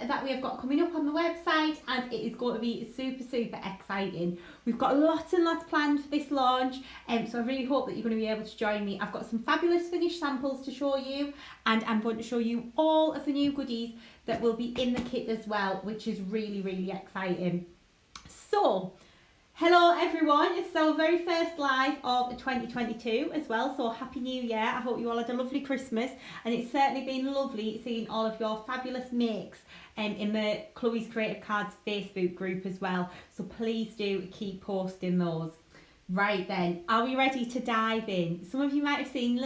that we have got coming up on the website, and it is going to be super, super exciting. We've got lots and lots planned for this launch, so I really hope that you're going to be able to join me. I've got some fabulous finished samples to show you, and I'm going to show you all of the new goodies that will be in the kit as well, which is really, really exciting. So, hello everyone, it's our very first live of 2022 as well, so Happy New Year. I hope you all had a lovely Christmas, and it's certainly been lovely seeing all of your fabulous makes in the Chloe's Creative Cards Facebook group as well, so please do keep posting those. Right then, are we ready to dive in? Some of you might have seen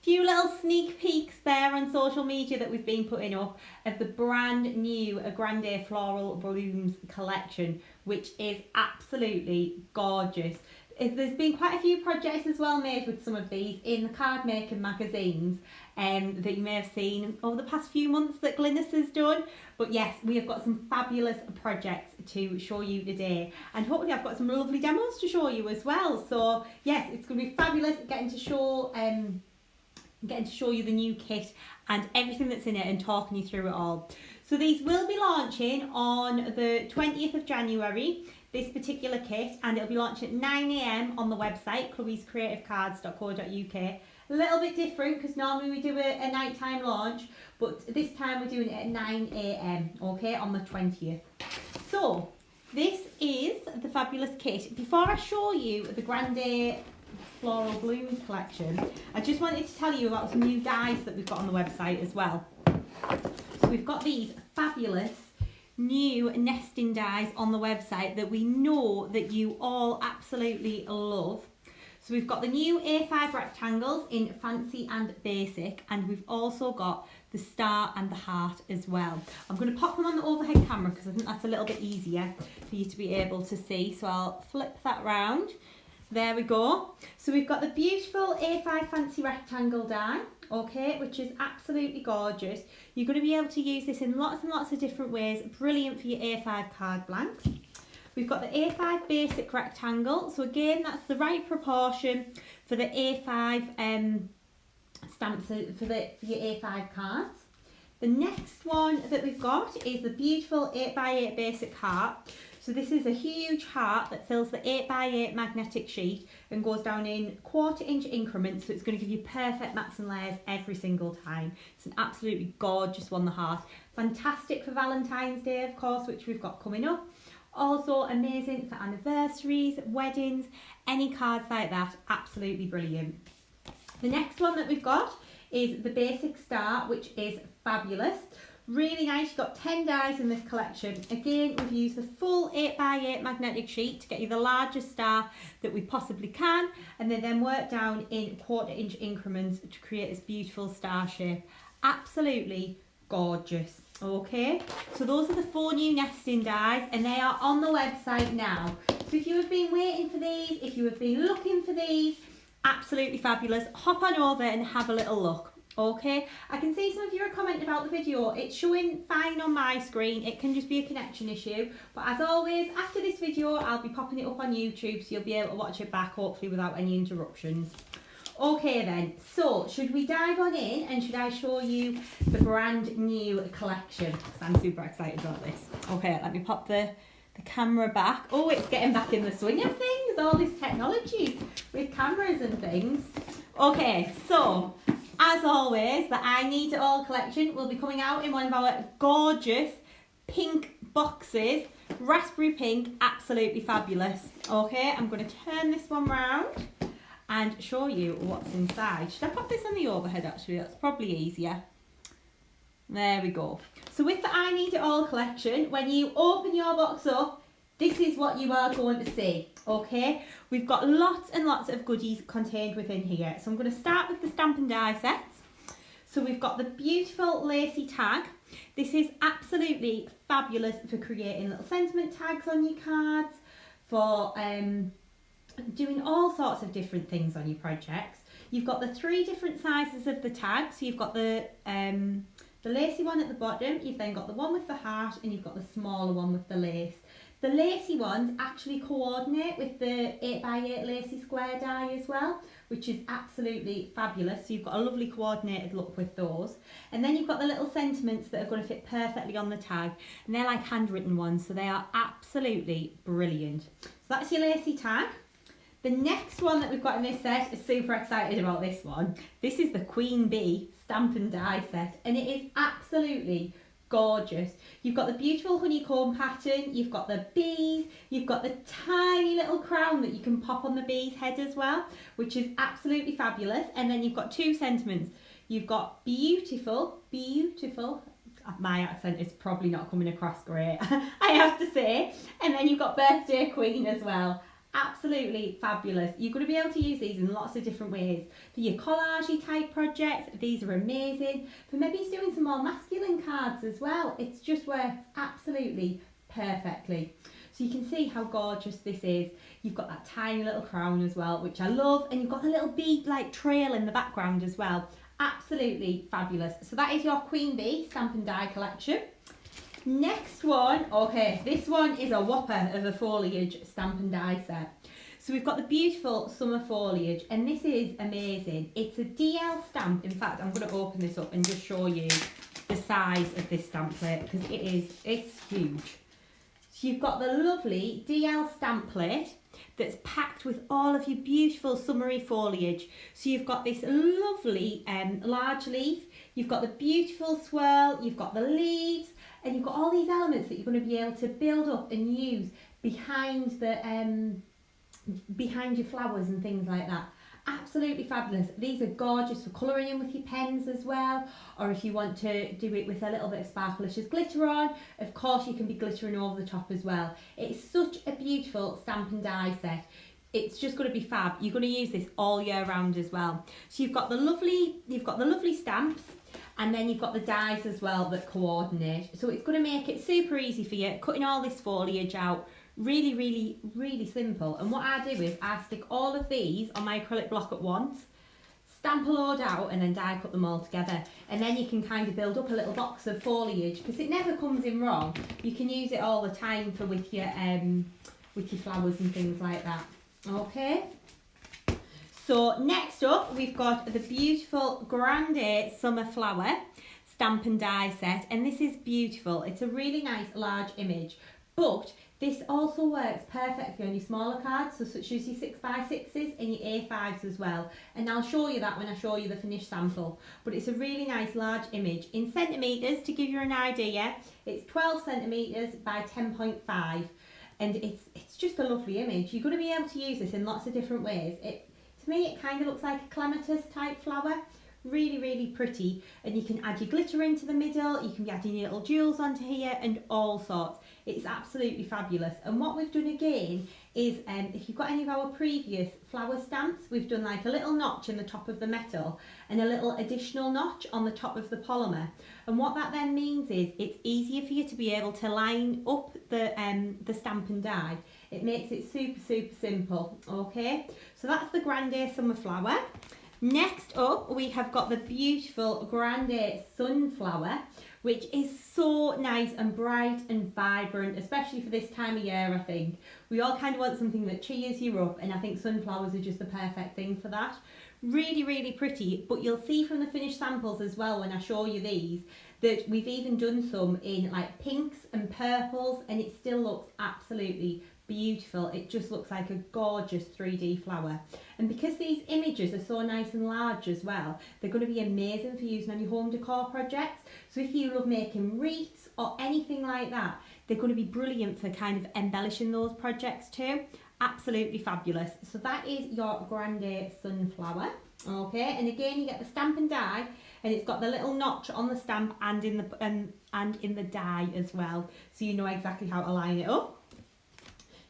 few little sneak peeks there on social media that we've been putting up of the brand new Grande Floral Blooms collection, which is absolutely gorgeous. There's been quite a few projects as well made with some of these in the card making magazines that you may have seen over the past few months that Glynis has done. But yes, we have got some fabulous projects to show you today, and hopefully I've got some lovely demos to show you as well. So yes, it's going to be fabulous getting to show you the new kit and everything that's in it and talking you through it all. So these will be launching on the 20th of January, this particular kit, and it'll be launching at 9 AM on the website, chloescreativecards.co.uk. A little bit different because normally we do a nighttime launch, but this time we're doing it at 9 AM, okay, on the 20th. So this is the fabulous kit. Before I show you the Grande Floral Blooms collection, I just wanted to tell you about some new dies that we've got on the website as well. So we've got these fabulous new nesting dies on the website that we know that you all absolutely love. So we've got the new A5 rectangles in fancy and basic, and we've also got the star and the heart as well. I'm going to pop them on the overhead camera because I think that's a little bit easier for you to be able to see. So I'll flip that round. There we go. So we've got the beautiful A5 fancy rectangle die, okay, which is absolutely gorgeous. You're going to be able to use this in lots and lots of different ways. Brilliant for your A5 card blanks. We've got the A5 basic rectangle. So again, that's the right proportion for the A5 stamps for your A5 cards. The next one that we've got is the beautiful 8x8 basic heart. So this is a huge heart that fills the 8x8 magnetic sheet and goes down in 1/4 inch increments, so it's going to give you perfect mats and layers every single time. It's an absolutely gorgeous one, the heart. Fantastic for Valentine's Day, of course, which we've got coming up. Also amazing for anniversaries, weddings, any cards like that, absolutely brilliant. The next one that we've got is the basic star, which is fabulous. Really nice. You've got 10 dies in this collection. Again, we've used the full 8x8 magnetic sheet to get you the largest star that we possibly can, and then work down in 1/4 inch increments to create this beautiful star shape. Absolutely gorgeous. Okay, so those are the 4 new nesting dies, and they are on the website now. So if you have been waiting for these, if you have been looking for these, absolutely fabulous. Hop on over and have a little look. Okay, I can see some of you are commenting about the video. It's showing fine on my screen. It can just be a connection issue, but as always, after this video I'll be popping it up on YouTube, so you'll be able to watch it back hopefully without any interruptions. Okay then, so should we dive on in and should I show you the brand new collection? Because I'm super excited about this. Okay, let me pop the camera back. Oh, it's getting back in the swing of things, all this technology with cameras and things. Okay, so as always, the I Need It All collection will be coming out in one of our gorgeous pink boxes. Raspberry pink, absolutely fabulous. Okay, I'm going to turn this one round and show you what's inside. Should I pop this on the overhead actually? That's probably easier. There we go. So with the I Need It All collection, when you open your box up, this is what you are going to see, okay? We've got lots and lots of goodies contained within here. So I'm going to start with the Stampin' Die sets. So we've got the beautiful lacy tag. This is absolutely fabulous for creating little sentiment tags on your cards, for doing all sorts of different things on your projects. You've got the 3 different sizes of the tag. So you've got the lacy one at the bottom, you've then got the one with the heart, and you've got the smaller one with the lace. The lacy ones actually coordinate with the 8x8 lacy square die as well, which is absolutely fabulous. So you've got a lovely coordinated look with those. And then you've got the little sentiments that are going to fit perfectly on the tag, and they're like handwritten ones, so they are absolutely brilliant. So that's your lacy tag. The next one that we've got in this set, is super excited about this one. This is the Queen Bee Stampin' Die Set, and it is absolutely gorgeous. You've got the beautiful honeycomb pattern, you've got the bees, you've got the tiny little crown that you can pop on the bee's head as well, which is absolutely fabulous. And then you've got two sentiments. You've got beautiful, beautiful, my accent is probably not coming across great, I have to say. And then you've got birthday queen as well. Absolutely fabulous. You're going to be able to use these in lots of different ways. For your collage type projects, these are amazing. For maybe doing some more masculine cards as well, it's just works absolutely perfectly. So you can see how gorgeous this is. You've got that tiny little crown as well, which I love, and you've got a little bead like trail in the background as well. Absolutely fabulous. So that is your Queen Bee Stampin' Die collection. Next one, okay, this one is a whopper of a Foliage Stampin' Die set. So we've got the beautiful summer foliage, and this is amazing. It's a DL stamp. In fact, I'm going to open this up and just show you the size of this stamp plate, because it's huge. So you've got the lovely DL stamp plate that's packed with all of your beautiful summery foliage. So you've got this lovely large leaf, you've got the beautiful swirl, you've got the leaves, and you've got all these elements that you're going to be able to build up and use behind the behind your flowers and things like that. Absolutely fabulous. These are gorgeous for colouring in with your pens as well, or if you want to do it with a little bit of Sparkelicious glitter on, of course you can be glittering over the top as well. It's such a beautiful Stampin' Die set. It's just going to be fab. You're going to use this all year round as well. So you've got the lovely stamps, and then you've got the dies as well that coordinate. So it's going to make it super easy for you, cutting all this foliage out. Really, really, really simple. And what I do is I stick all of these on my acrylic block at once, stamp a load out, and then die cut them all together. And then you can kind of build up a little box of foliage, because it never comes in wrong. You can use it all the time for with your flowers and things like that. Okay. So next up, we've got the beautiful Grande Sunflower Stampin' Die Set, and this is beautiful. It's a really nice large image, but this also works perfectly on your smaller cards, so such as your 6x6s and your A5s as well. And I'll show you that when I show you the finished sample. But it's a really nice large image. In centimetres, to give you an idea, it's 12 centimetres by 10.5. And it's just a lovely image. You're going to be able to use this in lots of different ways. To me, it kind of looks like a clematis type flower. Really, really pretty. And you can add your glitter into the middle. You can be adding your little jewels onto here and all sorts. It's absolutely fabulous. And what we've done again is, if you've got any of our previous flower stamps, we've done like a little notch in the top of the metal and a little additional notch on the top of the polymer. And what that then means is it's easier for you to be able to line up the Stampin' Die. It makes it super, super simple. Okay, so that's the Grande Sunflower. Next up, we have got the beautiful Grande Sunflower, which is so nice and bright and vibrant, especially for this time of year, I think. We all kind of want something that cheers you up, and I think sunflowers are just the perfect thing for that. Really, really pretty, but you'll see from the finished samples as well when I show you these, that we've even done some in like pinks and purples, and it still looks absolutely beautiful. It just looks like a gorgeous 3D flower. And because these images are so nice and large as well, they're going to be amazing for using on your home decor projects. So if you love making wreaths or anything like that, they're going to be brilliant for kind of embellishing those projects too. Absolutely fabulous. So that is your Grande Sunflower. Okay, and again you get the Stampin' Die, and it's got the little notch on the stamp and in the die as well, so you know exactly how to line it up.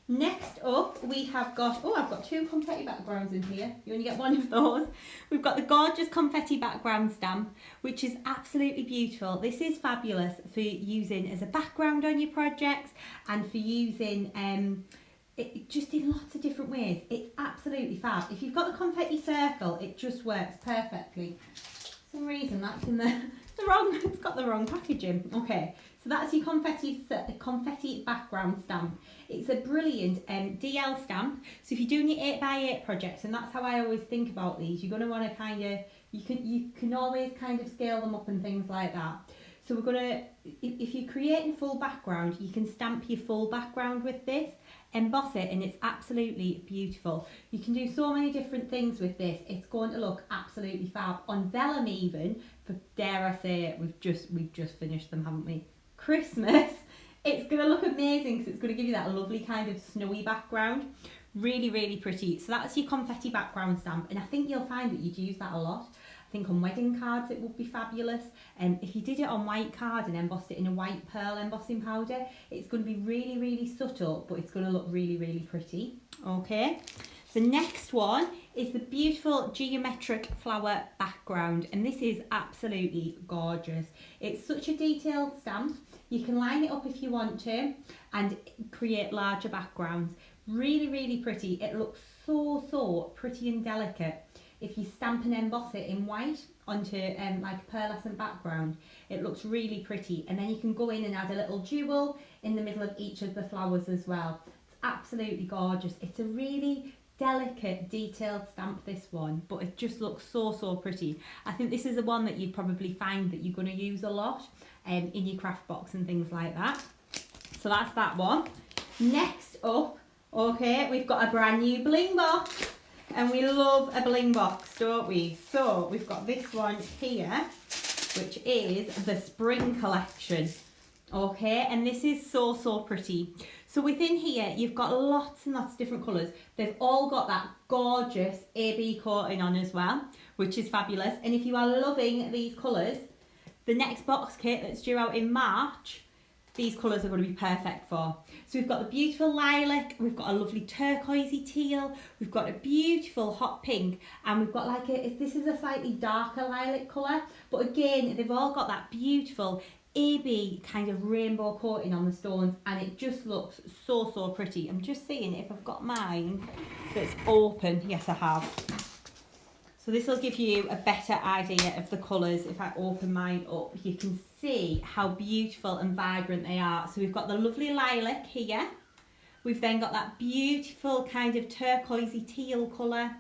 Next up, we have got, oh, I've got two confetti backgrounds in here. You only get one of those. We've got the gorgeous confetti background stamp, which is absolutely beautiful. This is fabulous for using as a background on your projects and for using it just in lots of different ways. It's absolutely fab. If you've got the confetti circle, it just works perfectly. For some reason, that's in the wrong, it's got the wrong packaging. Okay, So that's your confetti background stamp. It's a brilliant DL stamp. So if you're doing your 8x8 projects, and that's how I always think about these, you're going to want to kind of, you can always kind of scale them up and things like that. So we're going to, if you're creating a full background, you can stamp your full background with this, emboss it, and it's absolutely beautiful. You can do so many different things with this. It's going to look absolutely fab. On vellum even, for dare I say it, we've just finished them, haven't we? Christmas, it's going to look amazing because it's going to give you that lovely kind of snowy background. Really, really pretty. So that's your confetti background stamp, and I think you'll find that you'd use that a lot. I think on wedding cards it would be fabulous. If you did it on white card and embossed it in a white pearl embossing powder, it's going to be really, really subtle, but it's going to look really, really pretty. Okay. The next one is the beautiful geometric flower background, and this is absolutely gorgeous. It's such a detailed stamp. You can line it up if you want to and create larger backgrounds. Really, really pretty. It looks so pretty and delicate. If you stamp and emboss it in white onto like a pearlescent background, it looks really pretty. And then you can go in and add a little jewel in the middle of each of the flowers as well. It's absolutely gorgeous. It's a really delicate, detailed stamp, this one, but it just looks so pretty. I think this is the one that you'd probably find that you're going to use a lot in your craft box and things like that. So that's that one. Next up, okay, we've got a brand new Bling Box. And we love a Bling Box, don't we? So we've got this one here, which is the spring collection. Okay, and this is so pretty. So within here, you've got lots and lots of different colours. They've all got that gorgeous AB coating on as well, which is fabulous. And if you are loving these colours, the next box kit that's due out in March, these colours are going to be perfect for. So we've got the beautiful lilac, we've got a lovely turquoisey teal, we've got a beautiful hot pink, and we've got like this is a slightly darker lilac colour, but again, they've all got that beautiful AB kind of rainbow coating on the stones, and it just looks so pretty. I'm just seeing if I've got mine that's open. Yes, I have. So this will give you a better idea of the colours. If I open mine up, you can see how beautiful and vibrant they are. So we've got the lovely lilac here. We've then got that beautiful kind of turquoisey teal colour.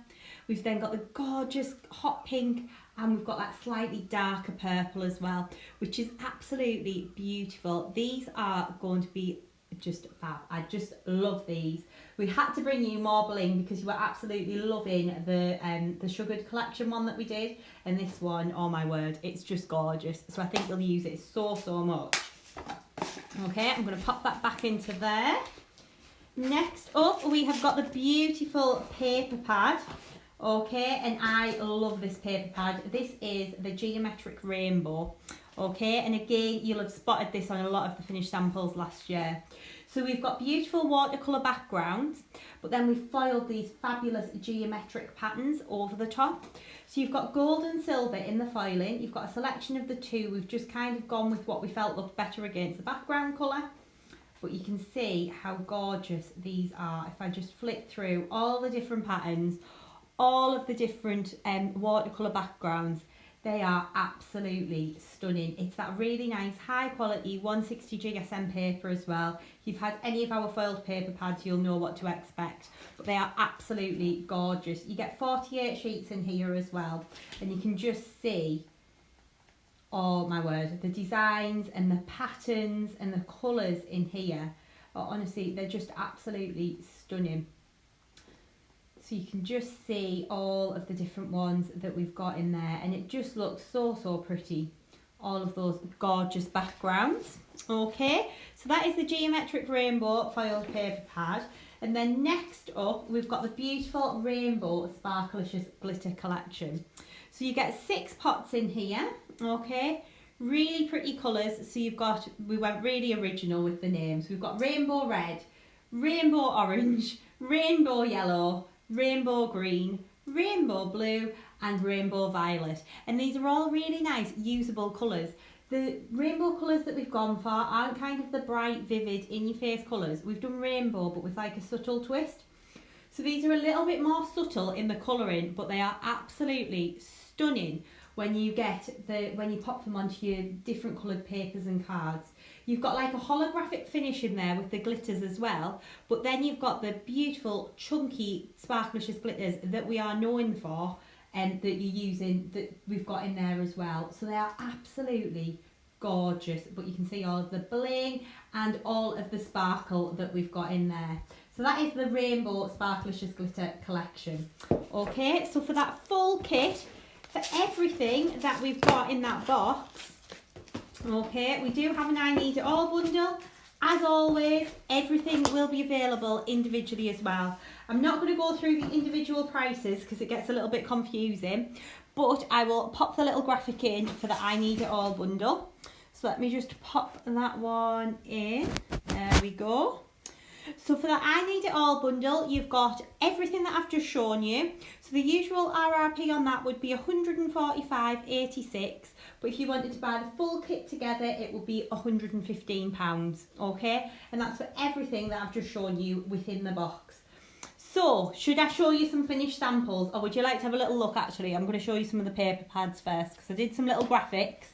We've then got the gorgeous hot pink, and we've got that slightly darker purple as well, which is absolutely beautiful. These are going to be just fab. I just love these. We had to bring you more bling because you were absolutely loving the sugared collection one that we did, and this one, oh my word, it's just gorgeous. So I think you'll use it so much. Okay, I'm going to pop that back into there. Next up, we have got the beautiful paper pad. Okay, and I love this paper pad. This is the Geometric Rainbow. Okay, and again, you'll have spotted this on a lot of the finished samples last year. So we've got beautiful watercolour backgrounds, but then we've foiled these fabulous geometric patterns over the top. So you've got gold and silver in the foiling. You've got a selection of the two. We've just kind of gone with what we felt looked better against the background colour. But you can see how gorgeous these are. If I just flick through all the different patterns, all of the different watercolour backgrounds, they are absolutely stunning. It's that really nice high quality 160 GSM paper as well. If you've had any of our foiled paper pads, you'll know what to expect. But they are absolutely gorgeous. You get 48 sheets in here as well. And you can just see, oh my word, the designs and the patterns and the colours in here are honestly, they're just absolutely stunning. So you can just see all of the different ones that we've got in there, and it just looks so pretty. All of those gorgeous backgrounds. Okay, so that is the Geometric Rainbow foiled paper pad. And then next up, we've got the beautiful Rainbow Sparkelicious glitter collection. So you get 6 pots in here, okay? Really pretty colours. So you've got, we went really original with the names. We've got rainbow red, rainbow orange, rainbow yellow, rainbow green, rainbow blue, and rainbow violet. And these are all really nice usable colours. The rainbow colours that we've gone for aren't kind of the bright, vivid, in-your-face colours. We've done rainbow, but with like a subtle twist. So these are a little bit more subtle in the colouring, but they are absolutely stunning when you get when you pop them onto your different coloured papers and cards. You've got like a holographic finish in there with the glitters as well, but then you've got the beautiful chunky Sparkelicious glitters that we are known for and that you're using, that we've got in there as well. So they are absolutely gorgeous, but you can see all of the bling and all of the sparkle that we've got in there. So that is the Rainbow Sparkelicious Glitter collection. Okay, so for that full kit, for everything that we've got in that box, okay, we do have an I Need It All bundle. As always, everything will be available individually as well. I'm not going to go through the individual prices because it gets a little bit confusing, but I will pop the little graphic in for the I Need It All bundle. So let me just pop that one in. There we go. So for the I Need It All bundle, you've got everything that I've just shown you. So the usual RRP on that would be £145.86, but if you wanted to buy the full kit together, it would be £115, okay? And that's for everything that I've just shown you within the box. So, should I show you some finished samples, or would you like to have a little look actually? I'm going to show you some of the paper pads first, because I did some little graphics,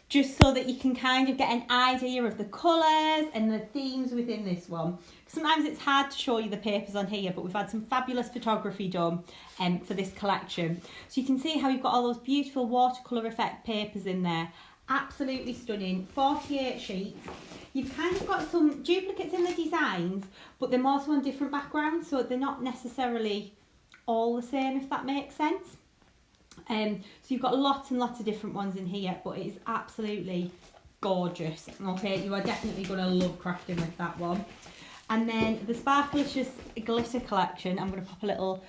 just so that you can kind of get an idea of the colours and the themes within this one. Sometimes it's hard to show you the papers on here, but we've had some fabulous photography done for this collection. So you can see how you've got all those beautiful watercolour effect papers in there. Absolutely stunning. 48 sheets. You've kind of got some duplicates in the designs, but they're also on different backgrounds, so they're not necessarily all the same, if that makes sense. So you've got lots and lots of different ones in here, but it is absolutely gorgeous. Okay, you are definitely going to love crafting with that one. And then the Sparkelicious glitter collection, I'm going to pop a little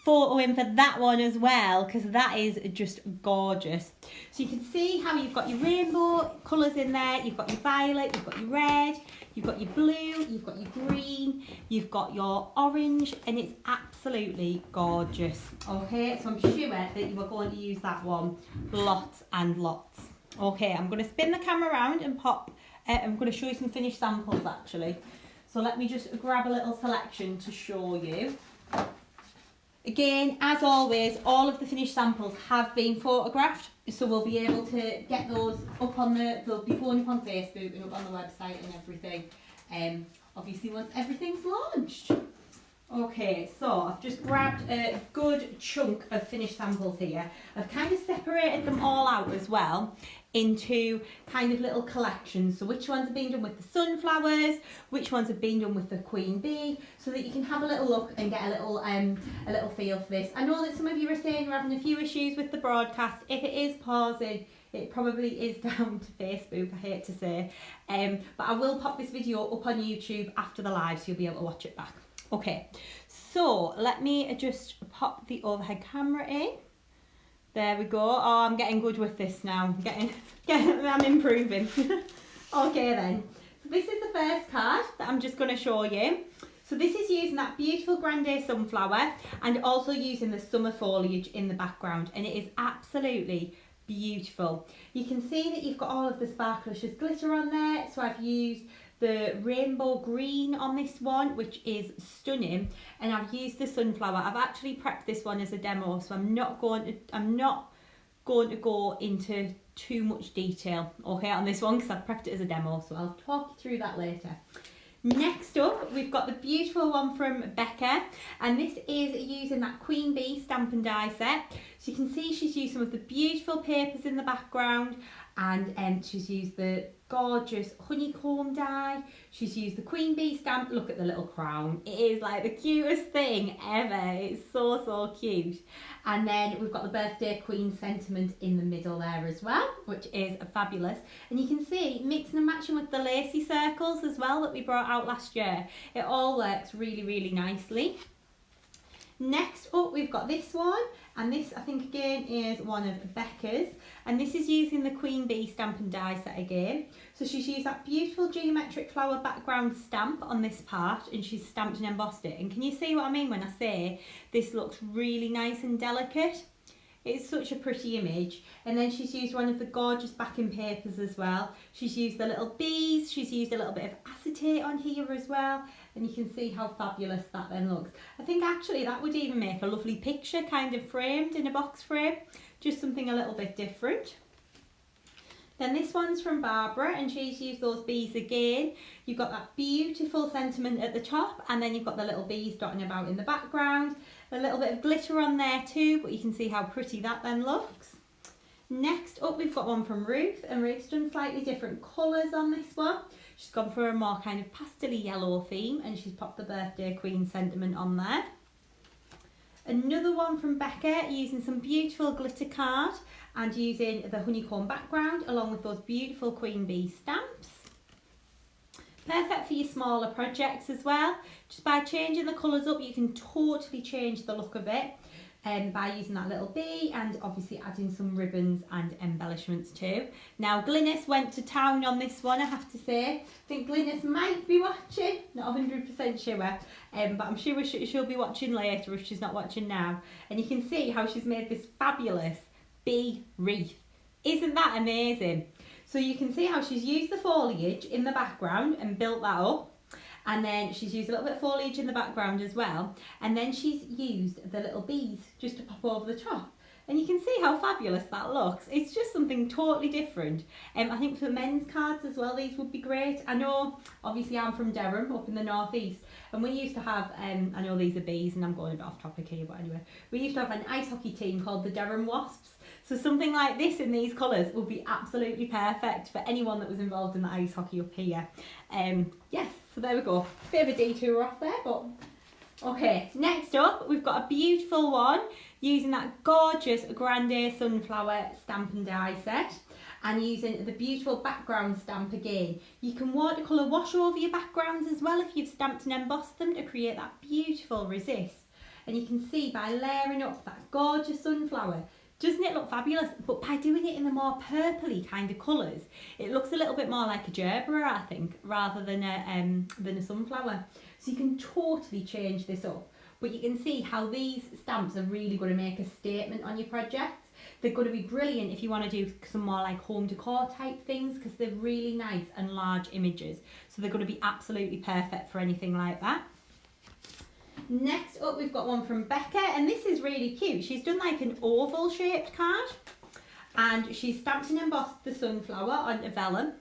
photo in for that one as well, because that is just gorgeous. So you can see how you've got your rainbow colours in there, you've got your violet, you've got your red, you've got your blue, you've got your green, you've got your orange, and it's absolutely gorgeous. Okay, so I'm sure that you are going to use that one lots and lots. Okay, I'm going to spin the camera around and pop, I'm going to show you some finished samples actually. So let me just grab a little selection to show you. Again, as always, all of the finished samples have been photographed, so we'll be able to get those up on they'll be going up on Facebook and up on the website and everything. Obviously once everything's launched. Okay, so I've just grabbed a good chunk of finished samples here. I've kind of separated them all out as well into kind of little collections. So which ones have been done with the sunflowers, which ones have been done with the queen bee, so that you can have a little look and get a little feel for this. I know that some of you are saying you're having a few issues with the broadcast. If it is pausing, it probably is down to Facebook, I hate to say. But I will pop this video up on YouTube after the live, so you'll be able to watch it back. Okay, so let me just pop the overhead camera in. There we go. Oh, I'm getting good with this now. I'm improving. Okay then. So this is the first card that I'm just going to show you. So this is using that beautiful Grande Sunflower and also using the summer foliage in the background, and it is absolutely beautiful. You can see that you've got all of the Sparkelicious glitter on there. So I've used the rainbow green on this one, which is stunning, and I've used the sunflower. I've actually prepped this one as a demo, so I'm not going to go into too much detail, okay, on this one, because I've prepped it as a demo, so I'll talk you through that later. Next up, we've got the beautiful one from Becca, and this is using that Queen Bee Stampin Die Set. So you can see she's used some of the beautiful papers in the background, and she's used the gorgeous honeycomb die. She's used the Queen Bee stamp. Look at the little crown. It is like the cutest thing ever. It's so cute. And then we've got the birthday queen sentiment in the middle there as well, which is fabulous. And you can see mixing and matching with the lacy circles as well that we brought out last year. It all works really nicely. Next up, we've got this one, and this I think again is one of Becca's, and this is using the Queen Bee Stampin Die Set again. So she's used that beautiful geometric flower background stamp on this part, and she's stamped and embossed it. And can you see what I mean when I say this looks really nice and delicate? It's such a pretty image. And then she's used one of the gorgeous backing papers as well. She's used the little bees, she's used a little bit of acetate on here as well, and you can see how fabulous that then looks. I think actually that would even make a lovely picture, kind of framed in a box frame, just something a little bit different. Then this one's from Barbara, and she's used those bees again. You've got that beautiful sentiment at the top, and then you've got the little bees dotting about in the background. A little bit of glitter on there too, but you can see how pretty that then looks. Next up, we've got one from Ruth, and Ruth's done slightly different colours on this one. She's gone for a more kind of pastel-y yellow theme, and she's popped the birthday queen sentiment on there. Another one from Becca, using some beautiful glitter card and using the honeycomb background along with those beautiful queen bee stamps. Perfect for your smaller projects as well. Just by changing the colours up, you can totally change the look of it by using that little bee and obviously adding some ribbons and embellishments too. Now Glynis went to town on this one, I have to say. I think Glynis might be watching, not 100% sure, but I'm sure she'll be watching later if she's not watching now. And you can see how she's made this fabulous bee wreath. Isn't that amazing? So you can see how she's used the foliage in the background and built that up. And then she's used a little bit of foliage in the background as well. And then she's used the little bees just to pop over the top. And you can see how fabulous that looks. It's just something totally different. I think for men's cards as well, these would be great. I know, obviously I'm from Durham, up in the northeast. And we used to have, I know these are bees and I'm going a bit off topic here, but anyway. We used to have an ice hockey team called the Durham Wasps. So something like this in these colours would be absolutely perfect for anyone that was involved in the ice hockey up here. Yes, so there we go. Bit of a detour off there, but okay. Next up, we've got a beautiful one using that gorgeous Grande Sunflower Stampin' Die Set and using the beautiful background stamp again. You can watercolour wash over your backgrounds as well if you've stamped and embossed them to create that beautiful resist. And you can see by layering up that gorgeous sunflower, doesn't it look fabulous? But by doing it in the more purpley kind of colours, it looks a little bit more like a gerbera, I think, rather than a sunflower. So you can totally change this up. But you can see how these stamps are really going to make a statement on your project. They're going to be brilliant if you want to do some more like home decor type things because they're really nice and large images. So they're going to be absolutely perfect for anything like that. Next up, we've got one from Becca, and this is really cute. She's done like an oval shaped card and she's stamped and embossed the sunflower onto vellum,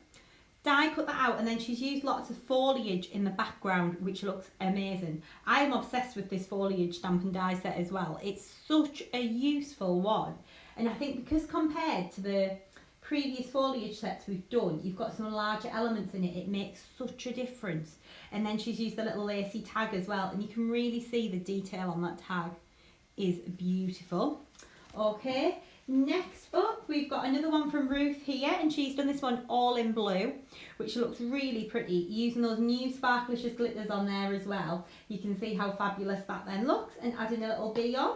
die cut that out, and then she's used lots of foliage in the background, which looks amazing. I am obsessed with this foliage stamp and die set as well. It's such a useful one, and I think because compared to the previous foliage sets we've done, you've got some larger elements in it, it makes such a difference. And then she's used the little lacy tag as well, and you can really see the detail on that tag is beautiful. Okay, next up we've got another one from Ruth here, and she's done this one all in blue, which looks really pretty, using those new Sparkelicious glitters on there as well. You can see how fabulous that then looks, and adding a little bee on.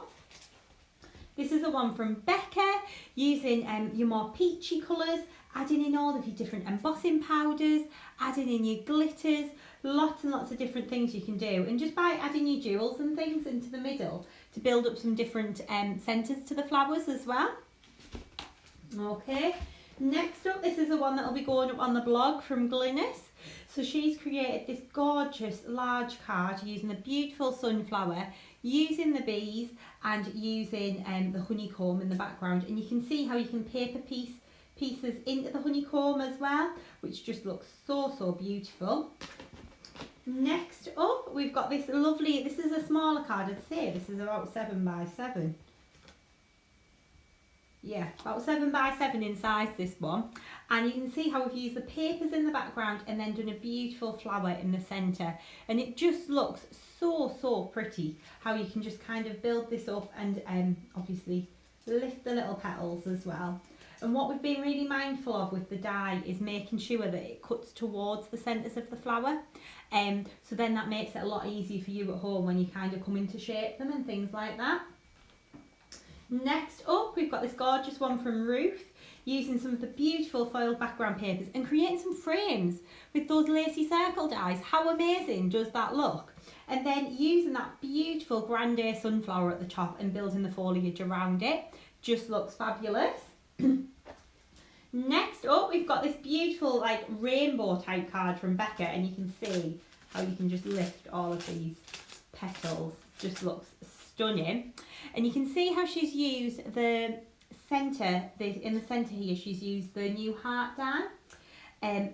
This is the one from Becca, using your more peachy colours, adding in all of your different embossing powders, adding in your glitters, lots and lots of different things you can do. And just by adding your jewels and things into the middle to build up some different centres to the flowers as well. Okay, next up, this is the one that will be going up on the blog from Glynis. So she's created this gorgeous large card using the beautiful sunflower, using the bees and using the honeycomb in the background, and you can see how you can paper pieces into the honeycomb as well, which just looks so beautiful. Next up, we've got this lovely, this is a smaller card, I'd say this is about 7 by 7. Yeah, about 7 by 7 in size, this one. And you can see how we've used the papers in the background and then done a beautiful flower in the centre. And it just looks so pretty, how you can just kind of build this up and obviously lift the little petals as well. And what we've been really mindful of with the die is making sure that it cuts towards the centres of the flower. So then that makes it a lot easier for you at home when you kind of come in to shape them and things like that. Next up, we've got this gorgeous one from Ruth, using some of the beautiful foiled background papers and creating some frames with those lacy circle dies. How amazing does that look? And then using that beautiful Grande Sunflower at the top and building the foliage around it. Just looks fabulous. Next up, we've got this beautiful like rainbow type card from Becca, and you can see how you can just lift all of these petals. Just looks stunning. And you can see how she's used the centre, in the centre here, she's used the new heart die.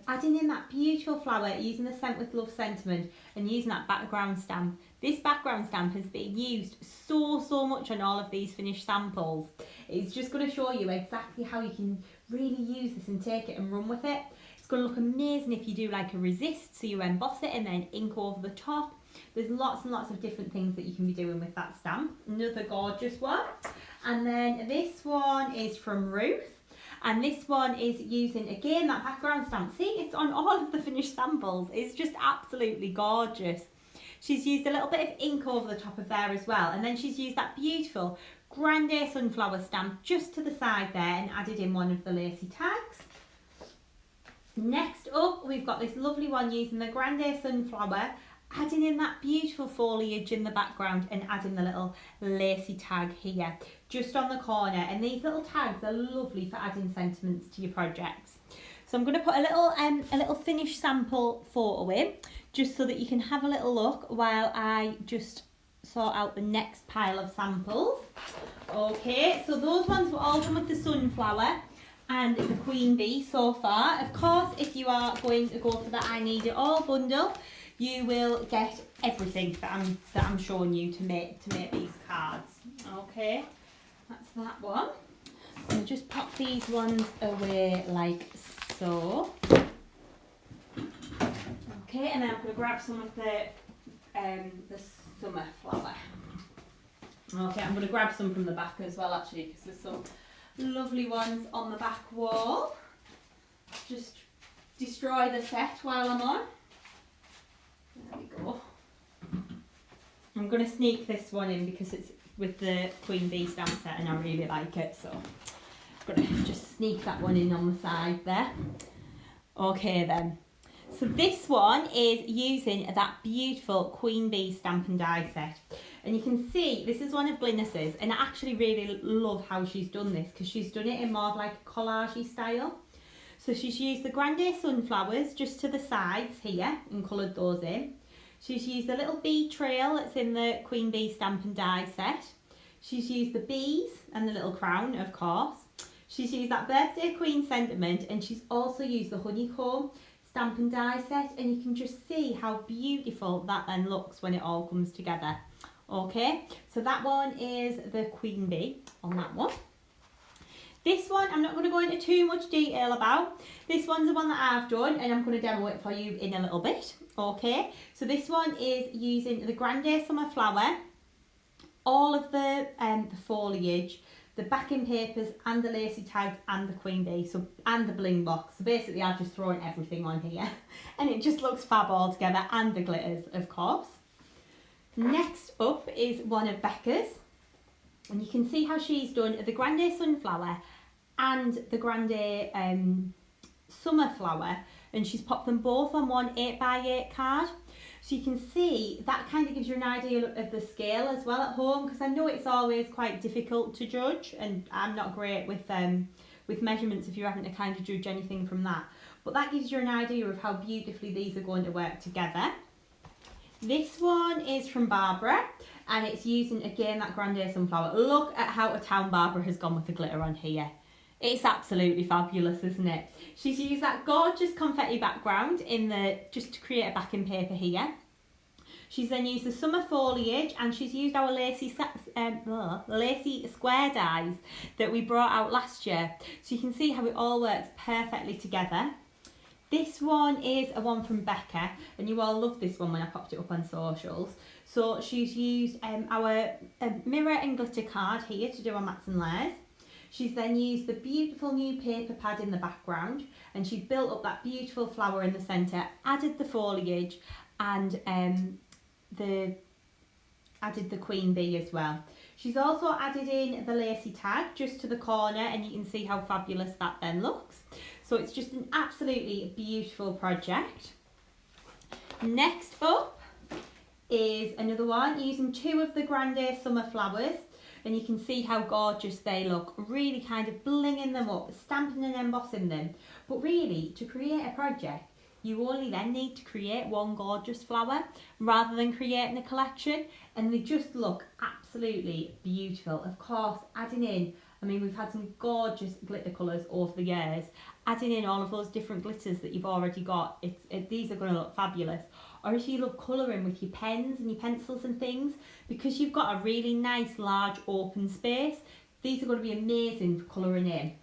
Adding in that beautiful flower, using the Scent with Love sentiment and using that background stamp. This background stamp has been used so much on all of these finished samples. It's just going to show you exactly how you can really use this and take it and run with it. It's going to look amazing if you do like a resist, so you emboss it and then ink over the top. There's lots and lots of different things that you can be doing with that stamp. Another gorgeous one. And then this one is from Ruth. And this one is using, again, that background stamp. See, it's on all of the finished samples. It's just absolutely gorgeous. She's used a little bit of ink over the top of there as well. And then she's used that beautiful Grande Sunflower stamp just to the side there and added in one of the lacy tags. Next up, we've got this lovely one using the Grande Sunflower, adding in that beautiful foliage in the background and adding the little lacy tag here just on the corner. And these little tags are lovely for adding sentiments to your projects. So I'm going to put a little finished sample photo in just so that you can have a little look while I just sort out the next pile of samples. Okay, so those ones were all done with the sunflower and the queen bee so far. Of course, if you are going to go for the I Need It All bundle, you will get everything that I'm showing you to make these cards. Okay, that's that one. I'm going to just pop these ones away like so. Okay, and then I'm going to grab some of the summer flower. Okay, I'm going to grab some from the back as well actually, because there's some lovely ones on the back wall. Just destroy the set while I'm on. There we go. I'm going to sneak this one in because it's with the Queen Bee stamp set and I really like it, so I'm going to just sneak that one in on the side there. Okay then. So this one is using that beautiful Queen Bee Stampin' Die Set. And you can see this is one of Glynis's, and I actually really love how she's done this because she's done it in more of like a collage-y style. So she's used the Grande Sunflowers just to the sides here and coloured those in. She's used a little bee trail that's in the Queen Bee Stampin' Die Set. She's used the bees and the little crown, of course. She's used that Birthday Queen sentiment, and she's also used the honeycomb Stampin' Die Set, and you can just see how beautiful that then looks when it all comes together. Okay, so that one is the Queen Bee on that one. This one I'm not going to go into too much detail about. This one's the one that I've done and I'm going to demo it for you in a little bit. Okay, so this one is using the Grande Summer Flower, all of the foliage, the backing papers and the lacy tags and the Queen Bee, so and the Bling Box. So basically I've just thrown everything on here and it just looks fab all together, and the glitters of course. Next up is one of Becca's, and you can see how she's done the Grande Sunflower and the Grande Summer Flower, and she's popped them both on one 8x8 card. So you can see that kind of gives you an idea of the scale as well at home, because I know it's always quite difficult to judge, and I'm not great with measurements if you're having to kind of judge anything from that. But that gives you an idea of how beautifully these are going to work together. This one is from Barbara, and it's using again that Grande Sunflower. Look at how a town Barbara has gone with the glitter on here. It's absolutely fabulous, isn't it? She's used that gorgeous confetti background in the just to create a backing paper here. She's then used the summer foliage, and she's used our lacy square dies that we brought out last year. So you can see how it all works perfectly together. This one is a one from Becca, and you all loved this one when I popped it up on socials. So she's used our mirror and glitter card here to do our mats and layers. She's then used the beautiful new paper pad in the background, and she's built up that beautiful flower in the centre, added the foliage, and added the Queen Bee as well. She's also added in the lacy tag just to the corner, and you can see how fabulous that then looks. So it's just an absolutely beautiful project. Next up is another one using two of the Grande Summer Flowers, and you can see how gorgeous they look, really kind of blinging them up, stamping and embossing them. But really, to create a project, you only then need to create one gorgeous flower rather than creating a collection, and they just look absolutely beautiful. Of course, adding in I mean, we've had some gorgeous glitter colours over the years. Adding in all of those different glitters that you've already got, these are going to look fabulous. Or if you love colouring with your pens and your pencils and things, because you've got a really nice large open space, these are going to be amazing for colouring in.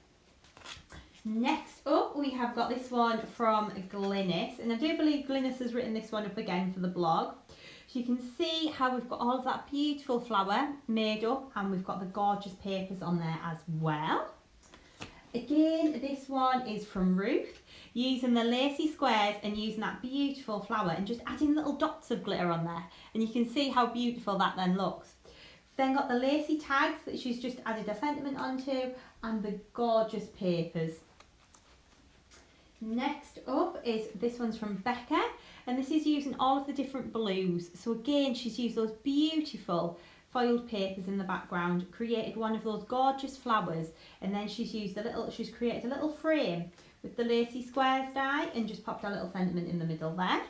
Next up, we have got this one from Glynis, and I do believe Glynis has written this one up again for the blog. So you can see how we've got all of that beautiful flower made up, and we've got the gorgeous papers on there as well. Again, this one is from Ruth, using the lacy squares and using that beautiful flower and just adding little dots of glitter on there, and you can see how beautiful that then looks. Then got the lacy tags that she's just added a sentiment onto, and the gorgeous papers. Next up is this one's from Becca, and this is using all of the different blues. So again, she's used those beautiful foiled papers in the background, created one of those gorgeous flowers, and then she's created a little frame with the lacy squares die and just popped a little sentiment in the middle there.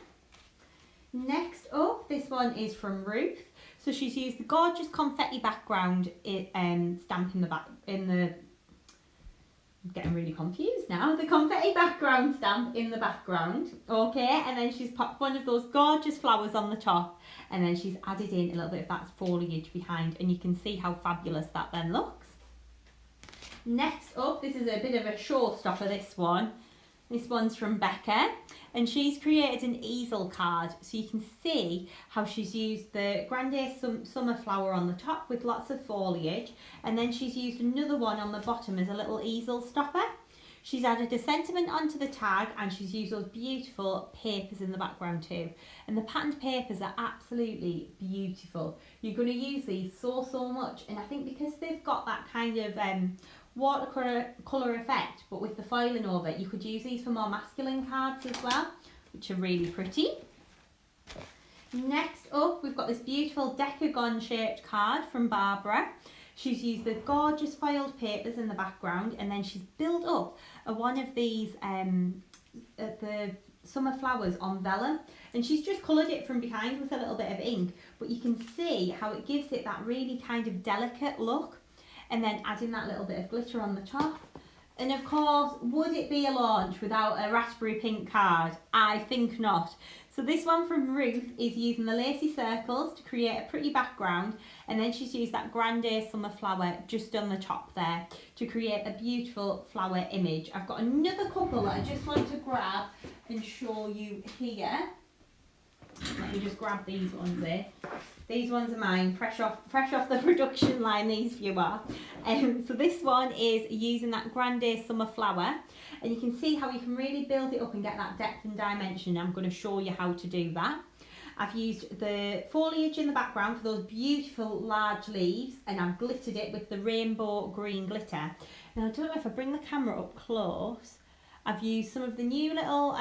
Next up, this one is from Ruth. So she's used the gorgeous confetti background stamp I'm getting really confused now. The confetti background stamp in the background, okay, and then she's popped one of those gorgeous flowers on the top, and then she's added in a little bit of that foliage behind, and you can see how fabulous that then looks. Next up, this is a bit of a showstopper, this one. This one's from Becca, and she's created an easel card, so you can see how she's used the Grande Sunflower on the top with lots of foliage, and then she's used another one on the bottom as a little easel stopper. She's added a sentiment onto the tag, and she's used those beautiful papers in the background too. And the patterned papers are absolutely beautiful. You're going to use these so much, and I think because they've got that kind of watercolour effect, but with the foiling over it, you could use these for more masculine cards as well, which are really pretty. Next up, we've got this beautiful decagon shaped card from Barbara. She's used the gorgeous foiled papers in the background, and then she's built up one of these the summer flowers on vellum, and she's just coloured it from behind with a little bit of ink, but you can see how it gives it that really kind of delicate look, and then adding that little bit of glitter on the top. And of course, would it be a launch without a raspberry pink card? I think not. So this one from Ruth is using the lacy circles to create a pretty background, and then she's used that Grande Sunflower just on the top there to create a beautiful flower image. I've got another couple that I just want to grab and show you here. Let me just grab these ones in. These ones are mine, fresh off the production line, these few are. So this one is using that Grande Sunflower, and you can see how you can really build it up and get that depth and dimension. I'm going to show you how to do that. I've used the foliage in the background for those beautiful large leaves, and I've glittered it with the rainbow green glitter. Now I don't know if I bring the camera up close, I've used some of the new little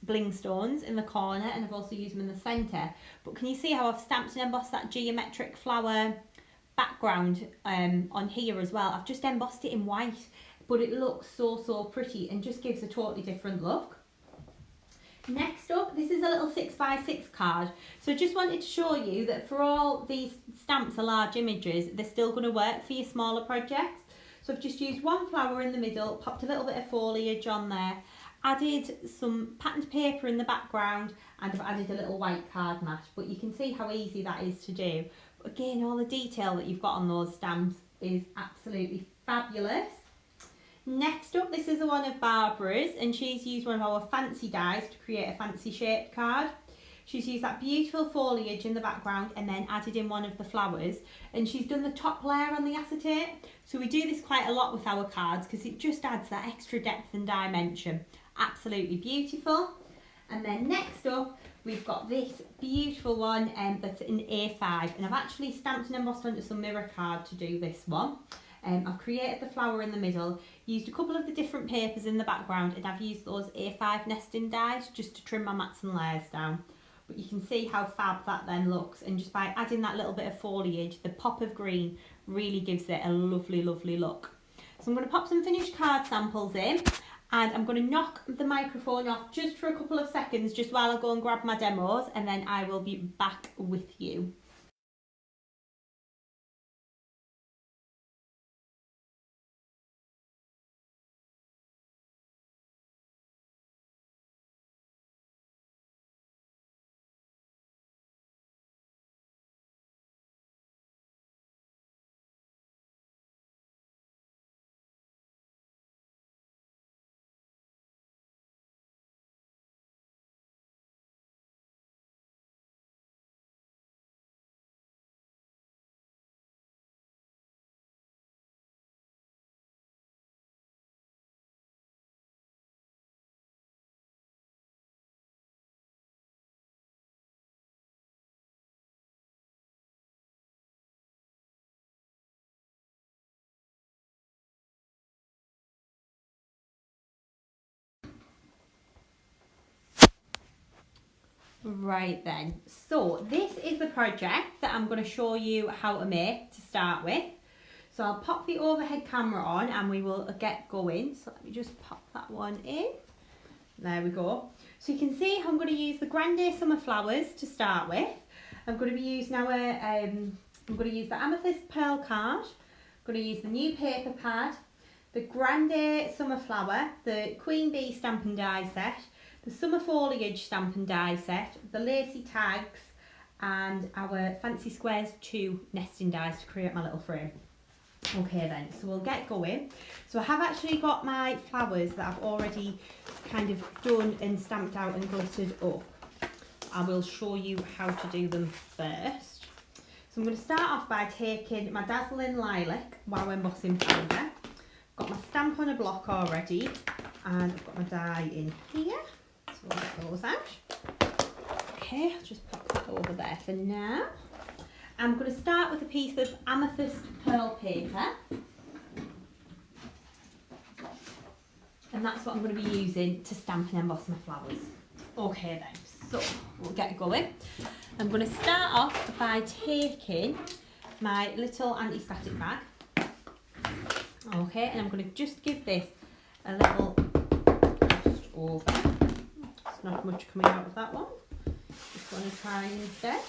bling stones in the corner, and I've also used them in the centre. But can you see how I've stamped and embossed that geometric flower background on here as well? I've just embossed it in white, but it looks so pretty and just gives a totally different look. Next up, this is a little 6x6 card. So I just wanted to show you that for all these stamps are large images, they're still going to work for your smaller projects. So I've just used one flower in the middle, popped a little bit of foliage on there, added some patterned paper in the background, and I've added a little white card mat, but you can see how easy that is to do. But again, all the detail that you've got on those stamps is absolutely fabulous. Next up, this is the one of Barbara's, and she's used one of our fancy dies to create a fancy shaped card. She's used that beautiful foliage in the background and then added in one of the flowers, and she's done the top layer on the acetate. So we do this quite a lot with our cards because it just adds that extra depth and dimension. Absolutely beautiful. And then next up, we've got this beautiful one that's in A5, and I've actually stamped and embossed onto some mirror card to do this one. I've created the flower in the middle, used a couple of the different papers in the background, and I've used those A5 nesting dies just to trim my mats and layers down. But you can see how fab that then looks, and just by adding that little bit of foliage, the pop of green really gives it a lovely look. So I'm going to pop some finished card samples in, and I'm going to knock the microphone off just for a couple of seconds just while I go and grab my demos, and then I will be back with you. Right then, so this is the project that I'm going to show you how to make to start with. So I'll pop the overhead camera on and we will get going. So let me just pop that one in. There we go. So you can see I'm going to use the Grande Sunflowers to start with. I'm going to be using our, I'm going to use the Amethyst Pearl card. I'm going to use the new paper pad, the Grande Sunflower, the Queen Bee Stampin Die Set, the Summer Foliage Stampin Die Set, the lacy tags, and our Fancy Squares 2 nesting dies to create my little frame. Okay then, so we'll get going. So I have actually got my flowers that I've already kind of done and stamped out and glittered up. I will show you how to do them first. So I'm going to start off by taking my Dazzling Lilac Wow Embossing Powder. Got my stamp on a block already and I've got my die in here. So we'll get those out. Okay, I'll just pop that over there for now. I'm going to start with a piece of Amethyst Pearl paper. And that's what I'm going to be using to stamp and emboss my flowers. Okay then, so we'll get going. I'm going to start off by taking my little anti-static bag. Okay, and I'm going to just give this a little dust over. There's not much coming out of that one. Just want to try instead.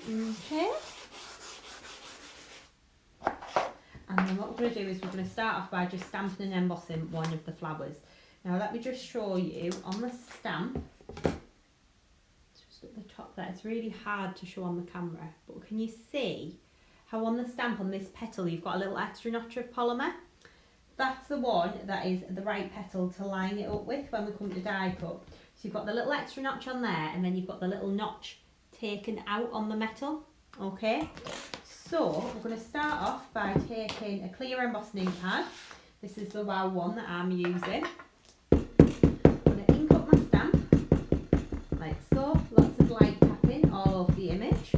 Okay. And then what we're going to do is we're going to start off by just stamping and embossing one of the flowers. Now let me just show you on the stamp, just at the top there, it's really hard to show on the camera, but can you see how on the stamp on this petal you've got a little extra notch of polymer? That's the one that is the right petal to line it up with when we come to die cut. So you've got the little extra notch on there and then you've got the little notch taken out on the metal. Okay, so we're going to start off by taking a clear embossing ink pad. This is the Wow one that I'm using. I'm going to ink up my stamp like so, lots of light tapping all over the image.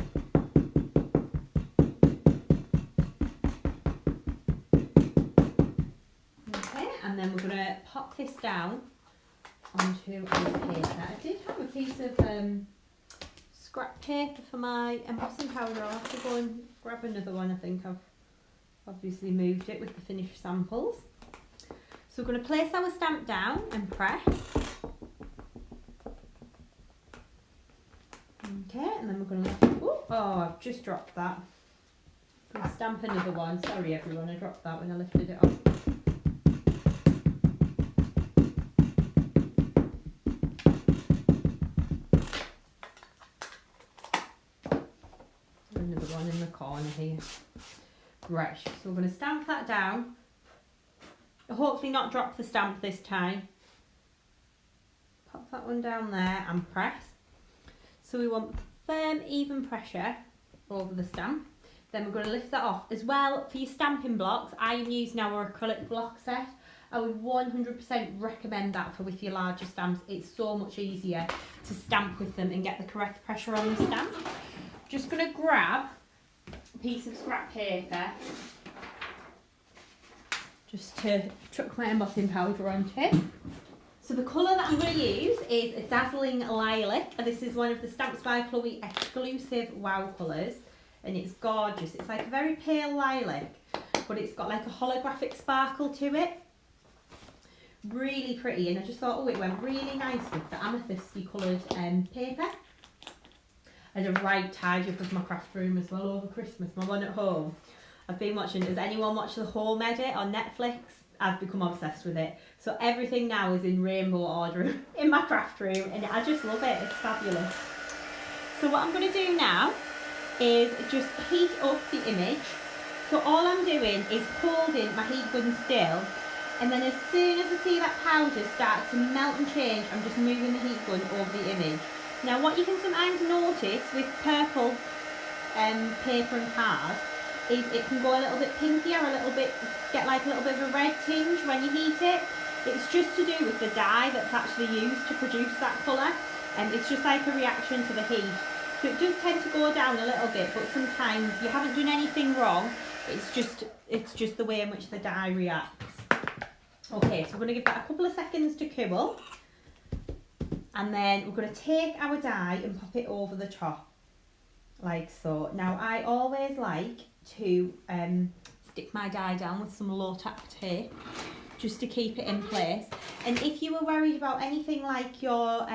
Okay, and then we're going to pop this down onto our paper. I did have a piece of scrap paper for my embossing powder. I'll have to go and grab another one. I think I've obviously moved it with the finished samples. So we're going to place our stamp down and press. Okay, and then we're going to oh, I've just dropped that. I'm going to stamp another one. Sorry everyone, I dropped that when I lifted it off. Another one in the corner here. Right, so we're going to stamp that down. Hopefully not drop the stamp this time. Pop that one down there and press. So we want firm, even pressure over the stamp. Then we're going to lift that off. As well, for your stamping blocks, I am using our acrylic block set. I would 100% recommend that for with your larger stamps. It's so much easier to stamp with them and get the correct pressure on the stamp. Just going to grab a piece of scrap paper just to chuck my embossing powder onto. So the colour that I'm going to use is a Dazzling Lilac. This is one of the Stamps by Chloe exclusive Wow colours and it's gorgeous. It's like a very pale lilac but it's got like a holographic sparkle to it. Really pretty, and I just thought, oh, it went really nice with the amethysty coloured paper. I had a right tidy up of my craft room as well over Christmas, my one at home. I've been watching, does anyone watch The Home Edit on Netflix? I've become obsessed with it. So everything now is in rainbow order in my craft room and I just love it, it's fabulous. So what I'm going to do now is just heat up the image. So all I'm doing is holding my heat gun still, and then as soon as I see that powder start to melt and change, I'm just moving the heat gun over the image. Now what you can sometimes notice with purple paper and card is it can go a little bit pinkier, a little bit, get like a little bit of a red tinge when you heat it. It's just to do with the dye that's actually used to produce that colour, and it's just like a reaction to the heat. So it does tend to go down a little bit, but sometimes you haven't done anything wrong, it's just the way in which the dye reacts. Okay, so we're going to give that a couple of seconds to cool. And then we're going to take our die and pop it over the top, like so. Now, I always like to stick my die down with some low tack tape, just to keep it in place. And if you were worried about anything like your,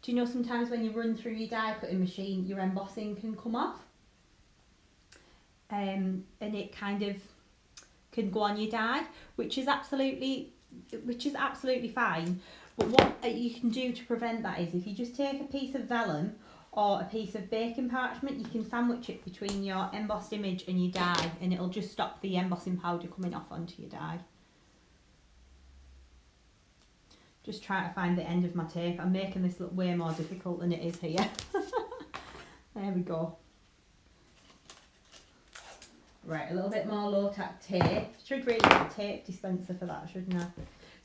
do you know sometimes when you run through your die cutting machine, your embossing can come off? And it kind of can go on your die, which is absolutely fine. But what you can do to prevent that is if you just take a piece of vellum or a piece of baking parchment, you can sandwich it between your embossed image and your die, and it'll just stop the embossing powder coming off onto your die. Just try to find the end of my tape. I'm making this look way more difficult than it is here. There we go. Right, a little bit more low tack tape. Should really have a tape dispenser for that, shouldn't I?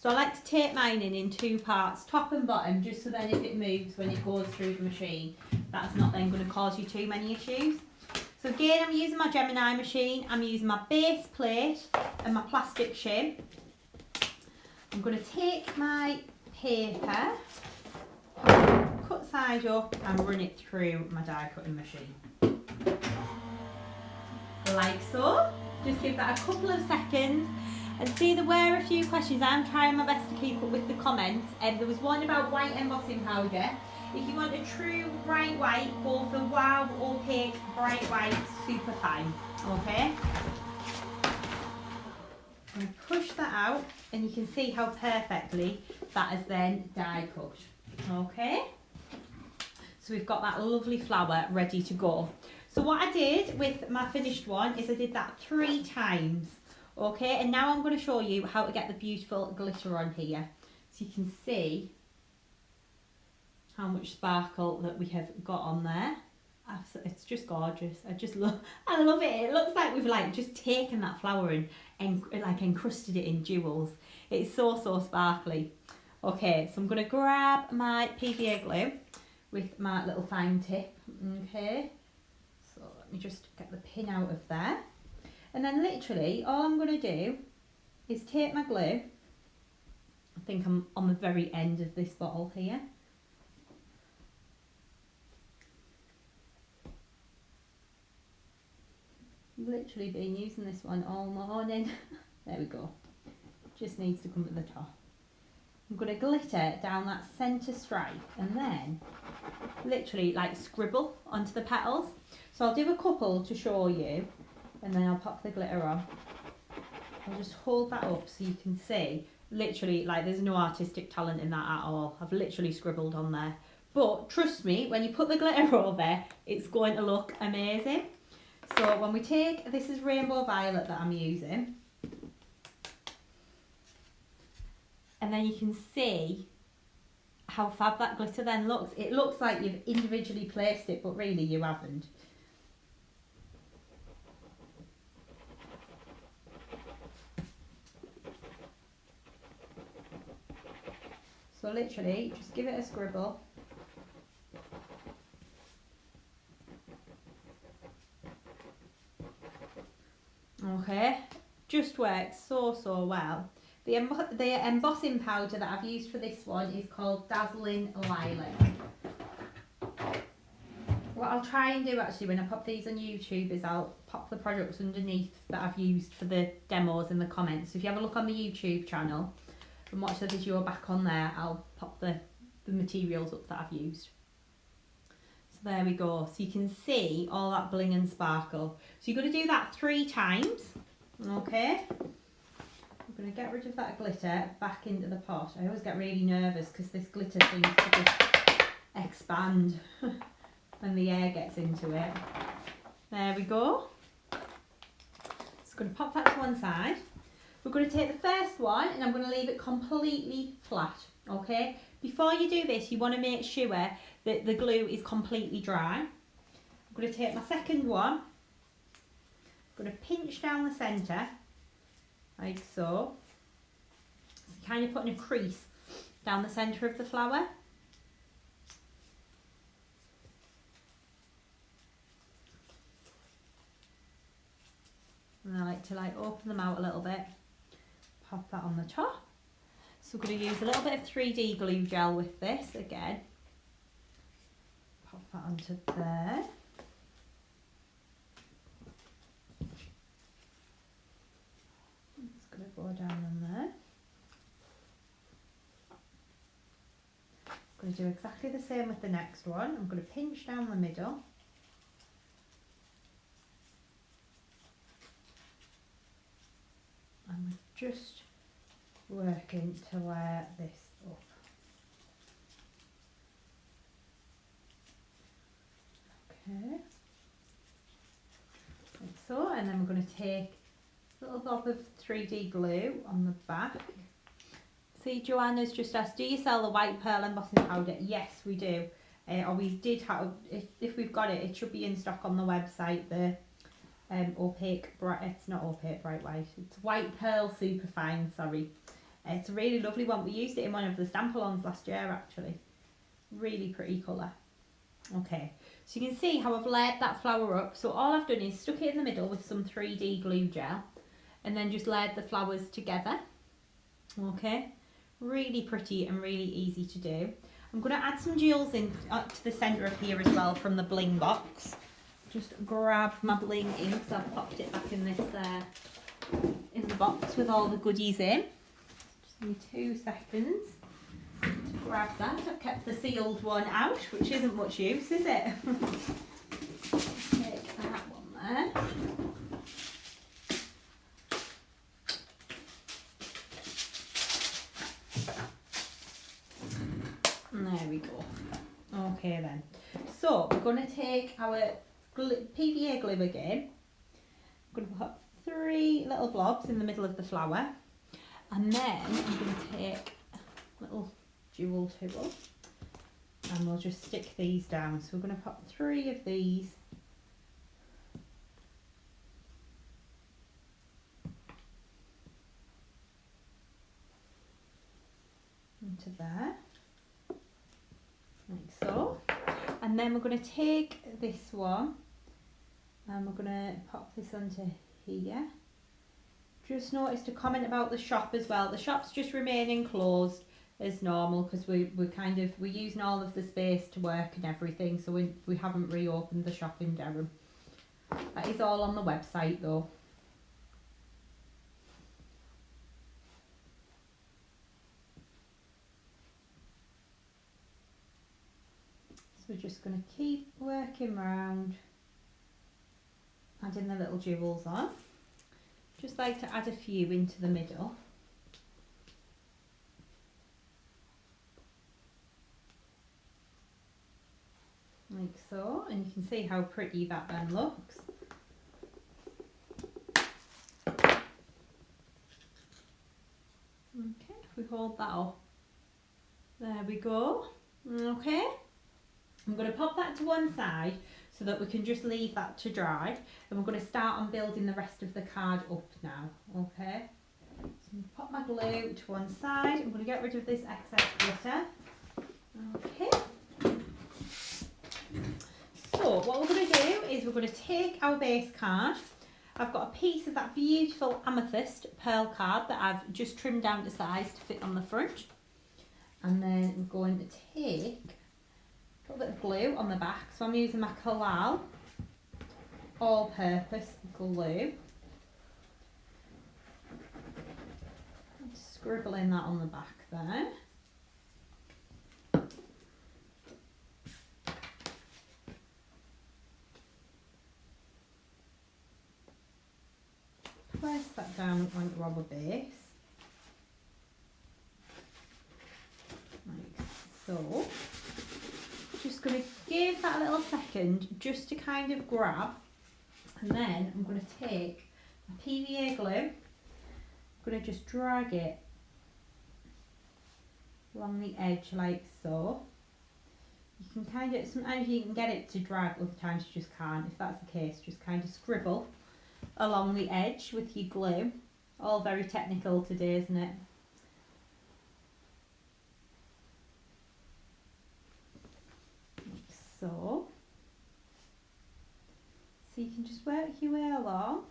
So I like to tape mine in two parts, top and bottom, just so then if it moves when it goes through the machine, that's not then going to cause you too many issues. So again, I'm using my Gemini machine. I'm using my base plate and my plastic shim. I'm going to take my paper, cut side up and run it through my die cutting machine. Like so. Just give that a couple of seconds. And see, there were a few questions. I'm trying my best to keep up with the comments. There was one about white embossing powder. If you want a true bright white, go for Wow Opaque Bright White Super Fine. Okay? And push that out, and you can see how perfectly that is then die cut. Okay? So we've got that lovely flower ready to go. So what I did with my finished one is I did that 3 times. Okay, and now I'm going to show you how to get the beautiful glitter on here. So you can see how much sparkle that we have got on there. It's just gorgeous. I love it. It looks like we've like just taken that flower and like encrusted it in jewels. It's so sparkly. Okay, so I'm going to grab my PVA glue with my little fine tip. Okay, so let me just get the pin out of there. And then literally all I'm going to do is take my glue. I think I'm on the very end of this bottle here. I've literally been using this one all morning. There we go. Just needs to come to the top. I'm going to glitter down that centre stripe and then literally like scribble onto the petals. So I'll do a couple to show you. And then I'll pop the glitter on. I'll just hold that up so you can see, literally, like there's no artistic talent in that at all. I've literally scribbled on there. But trust me, when you put the glitter over, it's going to look amazing. So when we take, this is Rainbow Violet that I'm using. And then you can see how fab that glitter then looks. It looks like you've individually placed it, but really you haven't. So literally, just give it a scribble. Okay, just works so well. The embossing powder that I've used for this one is called Dazzling Lilac. What I'll try and do actually when I pop these on YouTube is I'll pop the products underneath that I've used for the demos in the comments. So if you have a look on the YouTube channel and watch the video back on there, I'll pop the materials up that I've used. So there we go. So you can see all that bling and sparkle. So you're going to do that 3 times. Okay. I'm going to get rid of that glitter back into the pot. I always get really nervous because this glitter seems to just expand when the air gets into it. There we go. Just going to pop that to one side. We're going to take the first one and I'm going to leave it completely flat, okay? Before you do this, you want to make sure that the glue is completely dry. I'm going to take my second one. I'm going to pinch down the centre, like so. So kind of putting a crease down the centre of the flower. And I like to open them out a little bit. Pop that on the top. So we're going to use a little bit of 3D glue gel with this again. Pop that onto there. It's going to go down on there. I'm going to do exactly the same with the next one. I'm going to pinch down the middle. And we're just working to layer this up. Okay, like so, and then we're going to take a little dob of 3D glue on the back. See, Joanna's just asked, do you sell the white pearl embossing powder? Yes, we do. Or we did have, if we've got it, it should be in stock on the website. The opaque, bright, it's not opaque, bright white. It's white pearl superfine, sorry. It's a really lovely one. We used it in one of the stamp-alongs last year, actually. Really pretty colour. Okay, so you can see how I've layered that flower up. So all I've done is stuck it in the middle with some 3D glue gel and then just layered the flowers together. Okay, really pretty and really easy to do. I'm going to add some jewels in to the centre of here as well from the Bling Box. Just grab my Bling ink, so I've popped it back in this in the box with all the goodies in. Just give me 2 seconds. Grab that. I've kept the sealed one out, which isn't much use, is it? Take that one there. And there we go. Okay then. So we're going to take our PVA glue again. I'm going to put 3 little blobs in the middle of the flower. And then I'm going to take a little jewel tool and we'll just stick these down. So we're going to pop 3 of these into there, like so. And then we're going to take this one and we're going to pop this onto here. Just noticed a comment about the shop as well. The shop's just remaining closed as normal because we're using all of the space to work and everything, so we haven't reopened the shop in Durham. That is all on the website though. So we're just going to keep working round, adding the little jewels on. Just like to add a few into the middle. Like so, and you can see how pretty that then looks. Okay, if we hold that up, there we go. Okay, I'm going to pop that to one side so that we can just leave that to dry, and we're going to start on building the rest of the card up now. Okay, so I'm going to pop my glue to one side. I'm going to get rid of this excess glitter. Okay. So what we're going to do is we're going to take our base card. I've got a piece of that beautiful amethyst pearl card that I've just trimmed down to size to fit on the front. And then we're going to take a little bit of glue on the back. So I'm using my Floral all-purpose glue. Scribbling that on the back there. Press that down onto our base, like so. Just going to give that a little second just to kind of grab, and then I'm going to take my PVA glue, I'm going to just drag it along the edge like so. You can kind of, sometimes you can get it to drag, other times you just can't. If that's the case, just kind of scribble along the edge with your glue. All very technical today, isn't it? Like so. So you can just work your way along.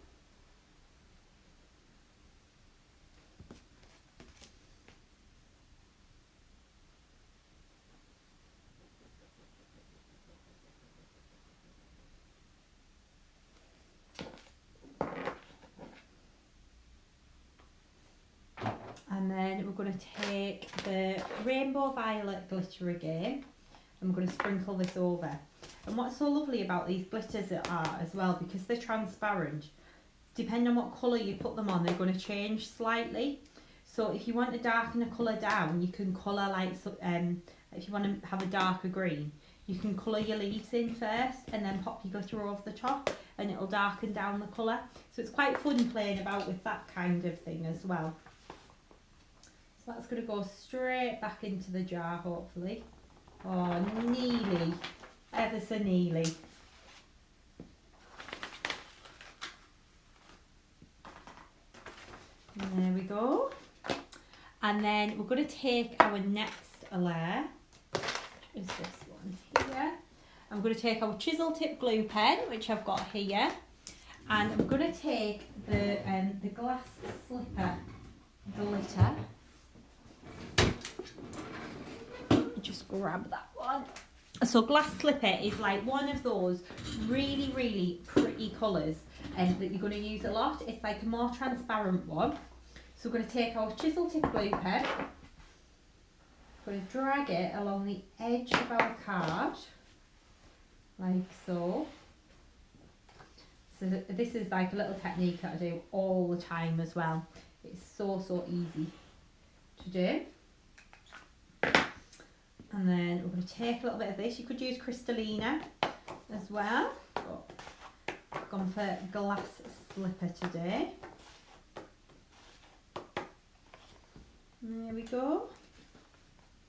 we're going to take the Rainbow Violet glitter again, and we're going to sprinkle this over. And what's so lovely about these glitters are as well, because they're transparent, depending on what colour you put them on, they're going to change slightly. So if you want to darken a colour down, you can colour like, if you want to have a darker green, you can colour your leaves in first and then pop your glitter over the top, and it'll darken down the colour. So it's quite fun playing about with that kind of thing as well. So that's going to go straight back into the jar, hopefully. Oh, nearly, ever so nearly. And there we go. And then we're going to take our next layer, which is this one here. I'm going to take our chisel tip glue pen, which I've got here, and I'm going to take the glass slipper glitter. Just grab that one. So glass slipper is like one of those really, really pretty colours that you're going to use a lot. It's like a more transparent one. So we're going to take our chisel tip glue pen, we're going to drag it along the edge of our card, like so. So this is like a little technique that I do all the time as well. It's so easy to do. And then we're going to take a little bit of this. You could use Crystallina as well, but I've gone for glass slipper today. And there we go.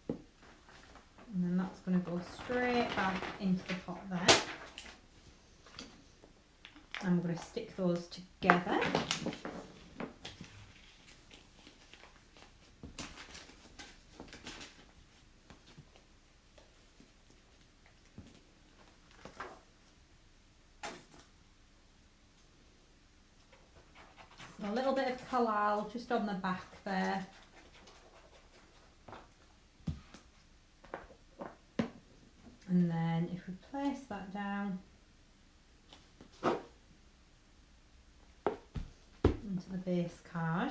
And then that's going to go straight back into the pot there. And we're going to stick those together. So a little bit of collal just on the back there. And then if we place that down into the base card.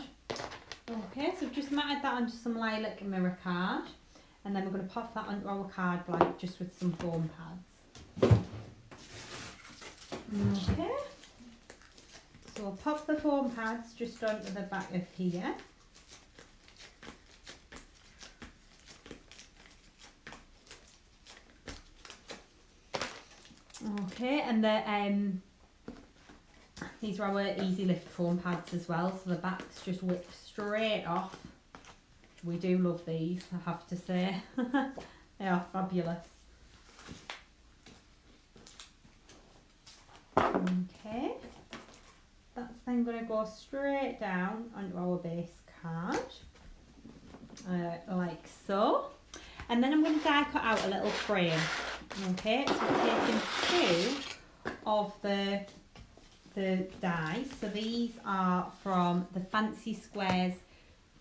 Okay, so we've just matted that onto some lilac mirror card, and then we're going to pop that onto our card blank just with some foam pads. Okay, so we'll pop the foam pads just onto the back of here. Okay, and these are our easy lift foam pads as well, so the backs just whip straight off. We do love these, I have to say. They are fabulous. Okay, that's then going to go straight down onto our base card, like so. And then I'm going to die cut out a little frame. Okay, so we're taking 2 of the dies. So these are from the Fancy Squares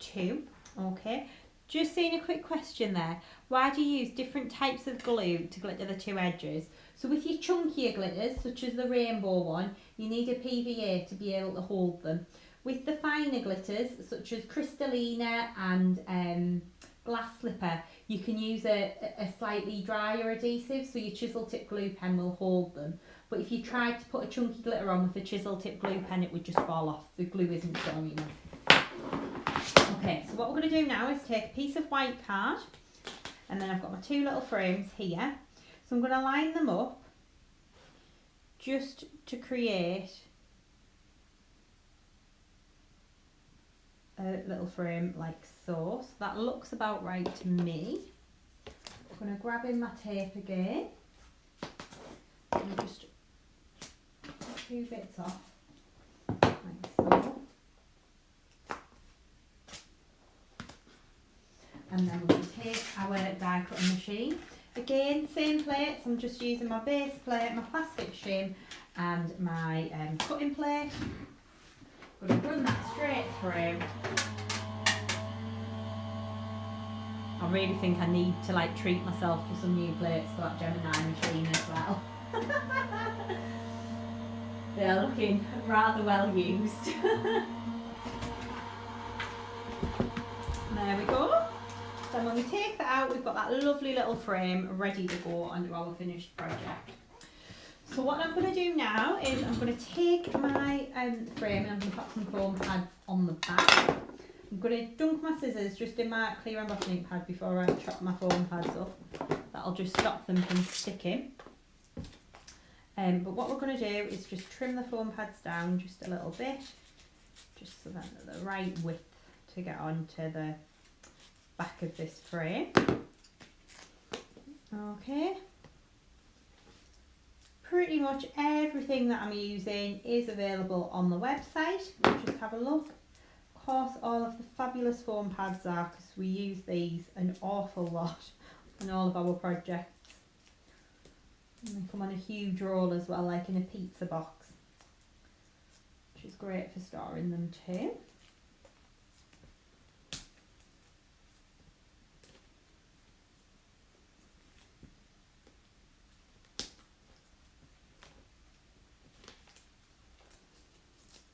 2. Okay, just seeing a quick question there. Why do you use different types of glue to glitter the 2 edges? So with your chunkier glitters, such as the rainbow one, you need a PVA to be able to hold them. With the finer glitters, such as Crystallina and glass slipper, you can use a slightly drier adhesive, so your chisel tip glue pen will hold them. But if you tried to put a chunky glitter on with a chisel tip glue pen, it would just fall off. The glue isn't strong enough. Okay, so what we're going to do now is take a piece of white card, and then I've got my 2 little frames here. So I'm going to line them up just to create a little frame like so. So that looks about right to me. I'm going to grab in my tape again and just put 2 bits off like so. And then we're going to take our die cutting machine. Again, same plates, I'm just using my base plate, my plastic shim and my cutting plate. I'm going to run that straight through. I really think I need to like treat myself to some new plates for that Gemini machine as well. They're looking rather well used. There we then when we take that out, we've got that lovely little frame ready to go onto our finished project. So what I'm going to do now is I'm going to take my frame and I'm going to put some foam pads on the back. I'm going to dunk my scissors just in my clear embossing pad before I chop my foam pads up. That'll just stop them from sticking. But what we're going to do is just trim the foam pads down just a little bit, just so that they're the right width to get onto the back of this frame. Okay. Pretty much everything that I'm using is available on the website. Just have a look. Of course, all of the fabulous foam pads are, because we use these an awful lot on all of our projects. And they come on a huge roll as well, like in a pizza box, which is great for storing them too.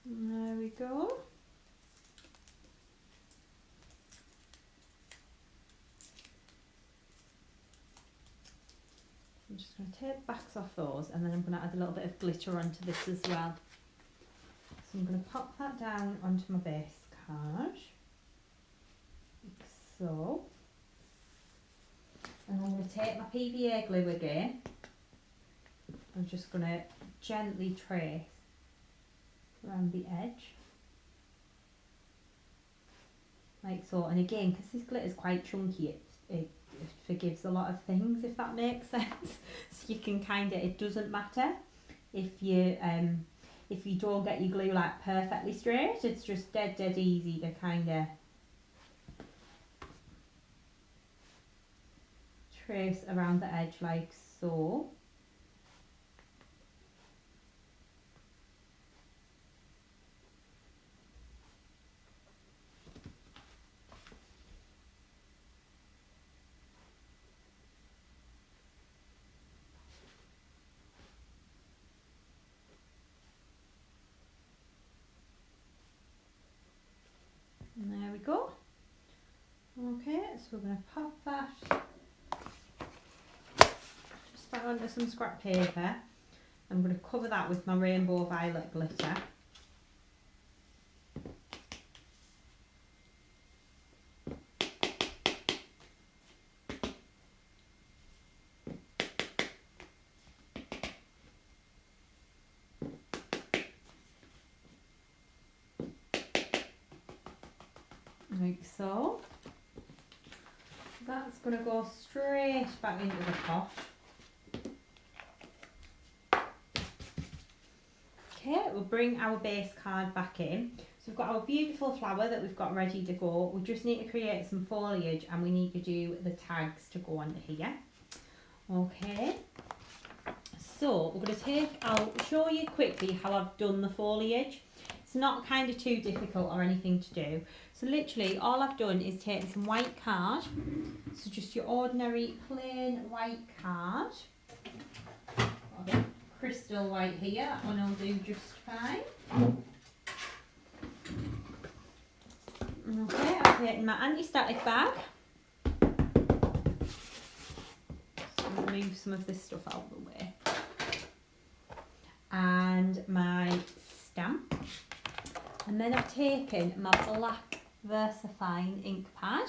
And there we go. I'm just going to take the backs off those, and then I'm going to add a little bit of glitter onto this as well. So I'm going to pop that down onto my base card, like so. And I'm going to take my PVA glue again. I'm just going to gently trace around the edge, like so. And again, because this glitter is quite chunky, it forgives a lot of things, if that makes sense. So you can kind of, it doesn't matter if you don't get your glue like perfectly straight. It's just dead easy to kind of trace around the edge like so. And there we go. Okay, so we're going to pop that just back onto some scrap paper. I'm going to cover that with my rainbow violet glitter. Like so. That's going to go straight back into the pot. Okay, we'll bring our base card back in. So we've got our beautiful flower that we've got ready to go. We just need to create some foliage, and we need to do the tags to go under here. Okay, so we're going to take, I'll show you quickly how I've done the foliage. It's not kind of too difficult or anything to do. So literally all I've done is taken some white card, so just your ordinary plain white card. Got a crystal white here, that one will do just fine. Okay, I've taken my anti-static bag. So I'm going to move some of this stuff out of the way. And my stamp. And then I've taken my black Versafine ink pad.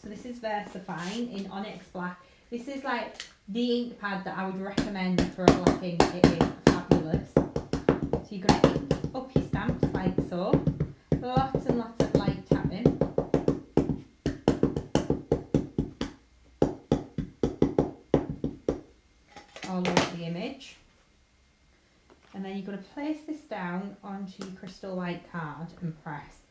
So this is Versafine in Onyx Black. This is like the ink pad that I would recommend for a black ink. It is fabulous. So you're going to ink up your stamps like so. Lots and lots of light tapping. All over the image. And then you're going to place this down onto your crystal white card and press.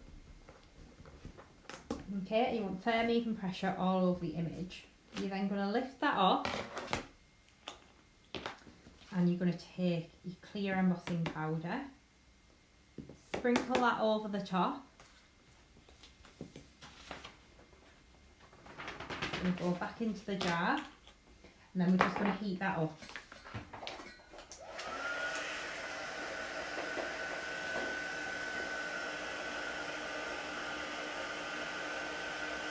Okay, you want firm even pressure all over the image. You're then going to lift that up, and you're going to take your clear embossing powder, sprinkle that over the top, and go back into the jar, and then we're just going to heat that up.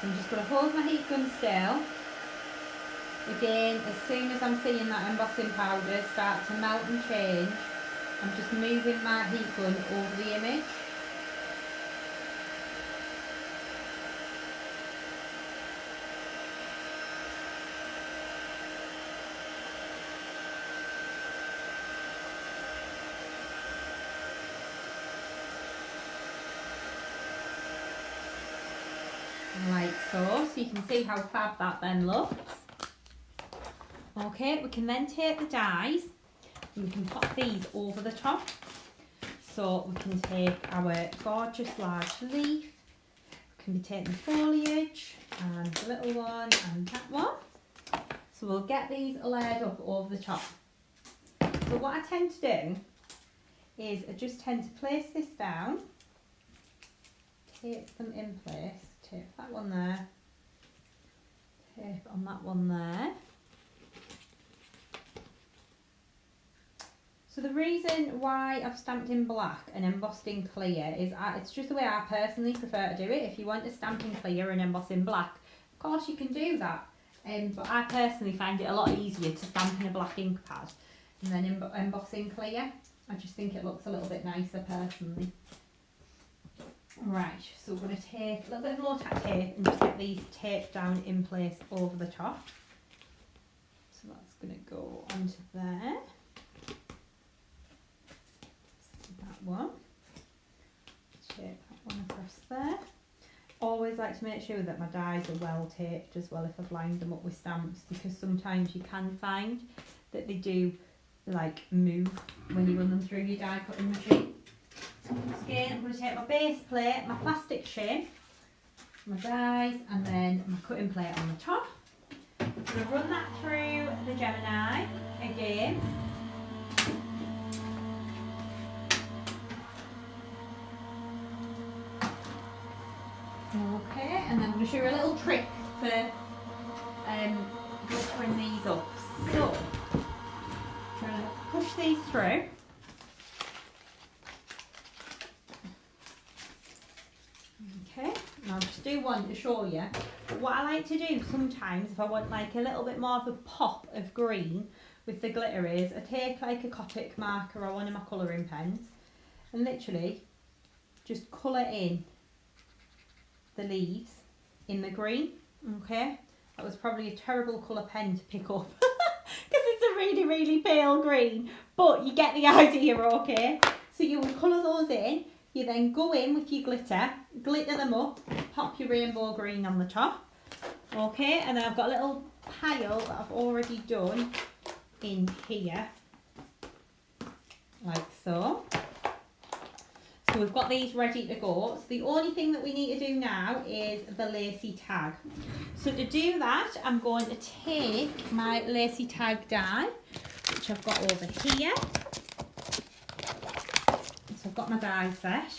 So I'm just going to hold my heat gun still. Again, as soon as I'm seeing that embossing powder start to melt and change, I'm just moving my heat gun over the image. Like so you can see how fab that then looks. Okay, we can then take the dies and we can pop these over the top. So we can take our gorgeous large leaf, we can be taking the foliage and the little one and that one. So we'll get these layered up over the top. So what I tend to do is I just tend to place this down, tape them in place, tape that one there, tape on that one there. So the reason why I've stamped in black and embossed in clear is it's just the way I personally prefer to do it. If you want to stamp in clear and emboss in black, of course you can do that. But I personally find it a lot easier to stamp in a black ink pad and then emboss in clear. I just think it looks a little bit nicer personally. Right, so we're going to take a little bit of low tack tape and just get these taped down in place over the top. So that's going to go onto there. One, tape that one across there. Always like to make sure that my dies are well taped as well if I've lined them up with stamps, because sometimes you can find that they do like move when you run them through your die cutting machine. So again, I'm going to take my base plate, my plastic shim, my dies and then my cutting plate on the top. I'm going to run that through the Gemini again. Okay, and then I'm going to show you a little trick for glittering these up. So, I'm going to push these through. Okay, and I'll just do one to show you. But what I like to do sometimes, if I want like a little bit more of a pop of green with the glitter, is I take like a Copic marker or one of my colouring pens and literally just colour in the leaves in the green. Okay, that was probably a terrible colour pen to pick up because it's a really, really pale green, but you get the idea. Okay, so you will colour those in, you then go in with your glitter them up, pop your rainbow green on the top. Okay, and then I've got a little pile that I've already done in here like so. So we've got these ready to go. So the only thing that we need to do now is the lacy tag. So to do that, I'm going to take my lacy tag die, which I've got over here. So I've got my die set.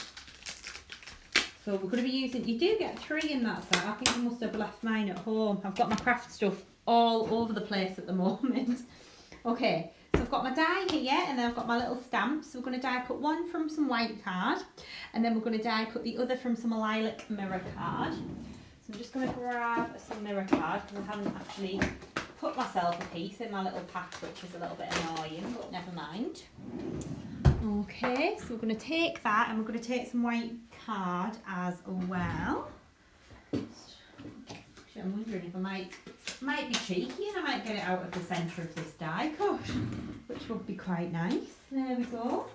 So we're going to be using, you do get 3 in that set. I think I must have left mine at home. I've got my craft stuff all over the place at the moment. Okay. So I've got my die here and then I've got my little stamps. So we're going to die cut one from some white card and then we're going to die cut the other from some lilac mirror card. So I'm just going to grab some mirror card because I haven't actually put myself a piece in my little pack, which is a little bit annoying, but never mind. Okay, so we're going to take that and we're going to take some white card as well. Actually, I'm wondering if I might be cheeky and I might get it out of the centre of this die cut, which would be quite nice. There we go.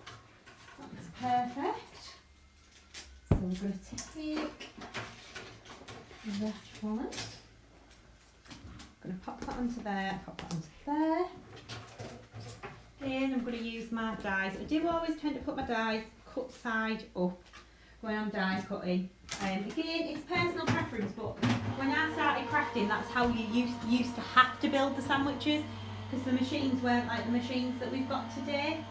That's perfect. So we're going to take that one. I'm going to pop that onto there, pop that onto there. Then I'm going to use my dies. I do always tend to put my dies cut side up when I'm die cutting. Again, it's personal preference, but when I started crafting, that's how you used to have to build the sandwiches, because the machines weren't like the machines that we've got today.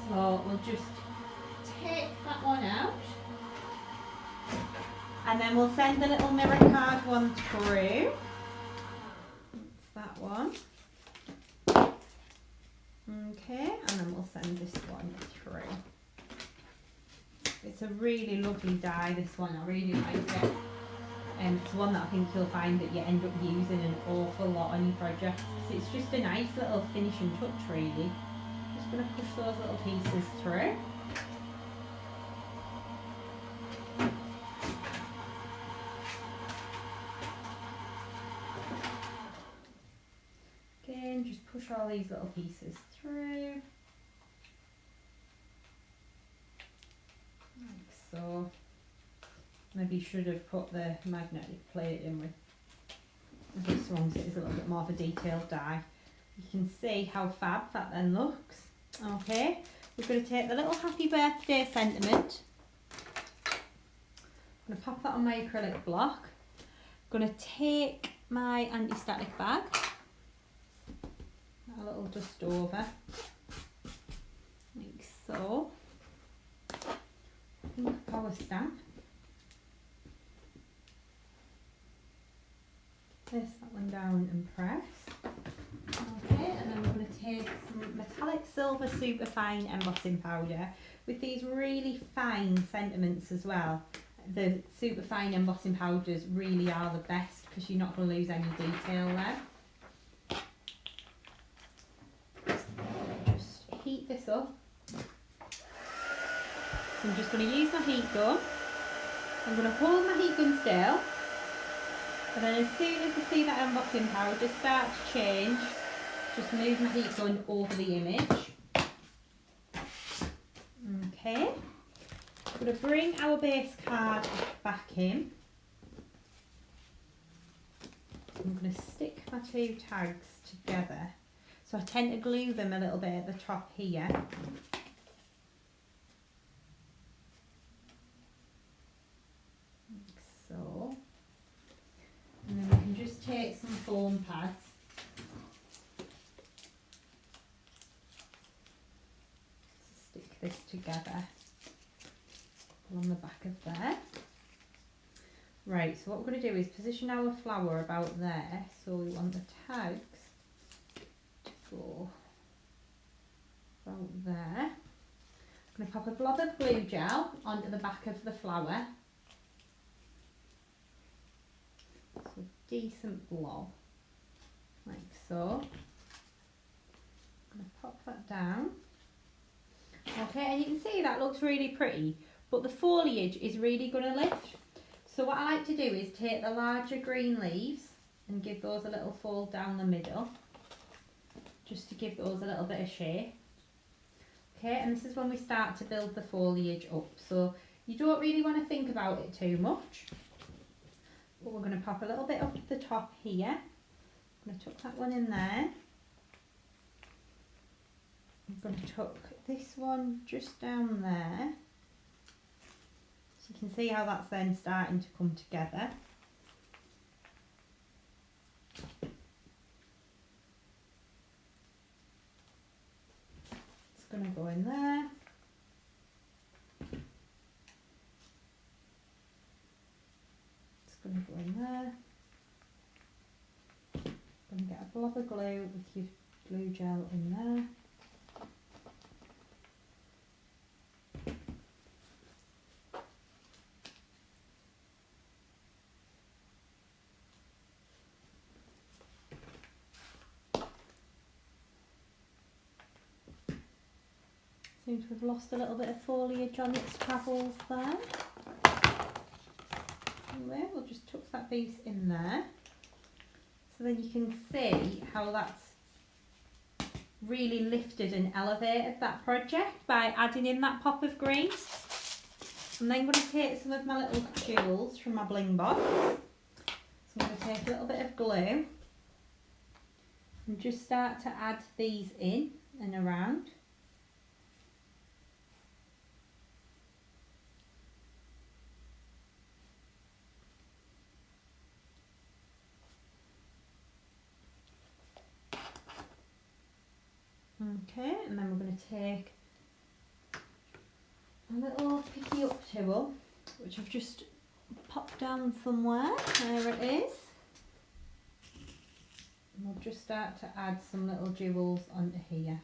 So we'll just take that one out, and then we'll send the little mirror card one through. That's that one. Okay, and then we'll send this one through. It's a really lovely die, this one. I really like it. It's one that I think you'll find that you end up using an awful lot on your projects. It's just a nice little finishing touch, really. Just going to push those little pieces through. Again, just push all these little pieces through. Like so. Maybe you should have put the magnetic plate in with this one, so it's a little bit more of a detailed die. You can see how fab that then looks. Okay, we're going to take the little happy birthday sentiment. I'm going to pop that on my acrylic block. I'm going to take my anti-static bag, a little dust over, like so. Pink power stamp. Place that one down and press. Okay, and then we're going to take some metallic silver superfine embossing powder with these really fine sentiments as well. The superfine embossing powders really are the best because you're not going to lose any detail there. Just heat this up. So I'm just going to use my heat gun. I'm going to hold my heat gun still. And then as soon as you see that embossing powder start to change, just move my heat gun over the image. Okay. I'm going to bring our base card back in. I'm going to stick my two tags together. So I tend to glue them a little bit at the top here. Like so. And then we can just take some foam pads. Stick this together on the back of there. Right, so what we're going to do is position our flower about there. So we want the tags to go about there. I'm going to pop a blob of glue gel onto the back of the flower. So a decent blob, like so. I'm going to pop that down. Okay, and you can see that looks really pretty, but the foliage is really going to lift. So what I like to do is take the larger green leaves and give those a little fold down the middle, just to give those a little bit of shape. Okay, and this is when we start to build the foliage up. So you don't really want to think about it too much. But we're going to pop a little bit up the top here. I'm going to tuck that one in there. I'm going to tuck this one just down there. So you can see how that's then starting to come together. It's going to go in there. It's going to go in there. Going to get a blob of glue with your glue gel in there. Seems we've lost a little bit of foliage on its travels there. Anyway, we'll just tuck that piece in there. So then you can see how that's really lifted and elevated that project by adding in that pop of green. I'm then going to take some of my little jewels from my Bling Box. So I'm going to take a little bit of glue and just start to add these in and around. Okay, and then we're going to take a little picky up tool, which I've just popped down somewhere. There it is. And we'll just start to add some little jewels onto here.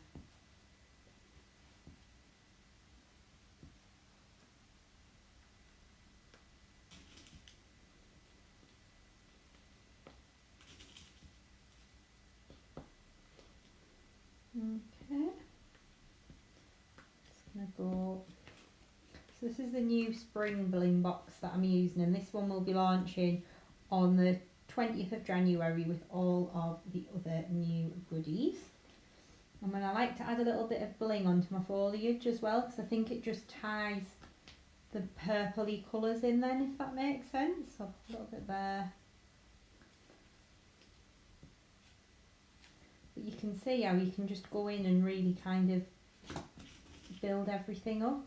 Okay. Just gonna go. So this is the new spring Bling Box that I'm using, and this one will be launching on the 20th of January with all of the other new goodies. And then I like to add a little bit of bling onto my foliage as well, because I think it just ties the purpley colours in then, if that makes sense. So a little bit there. But you can see how you can just go in and really kind of build everything up.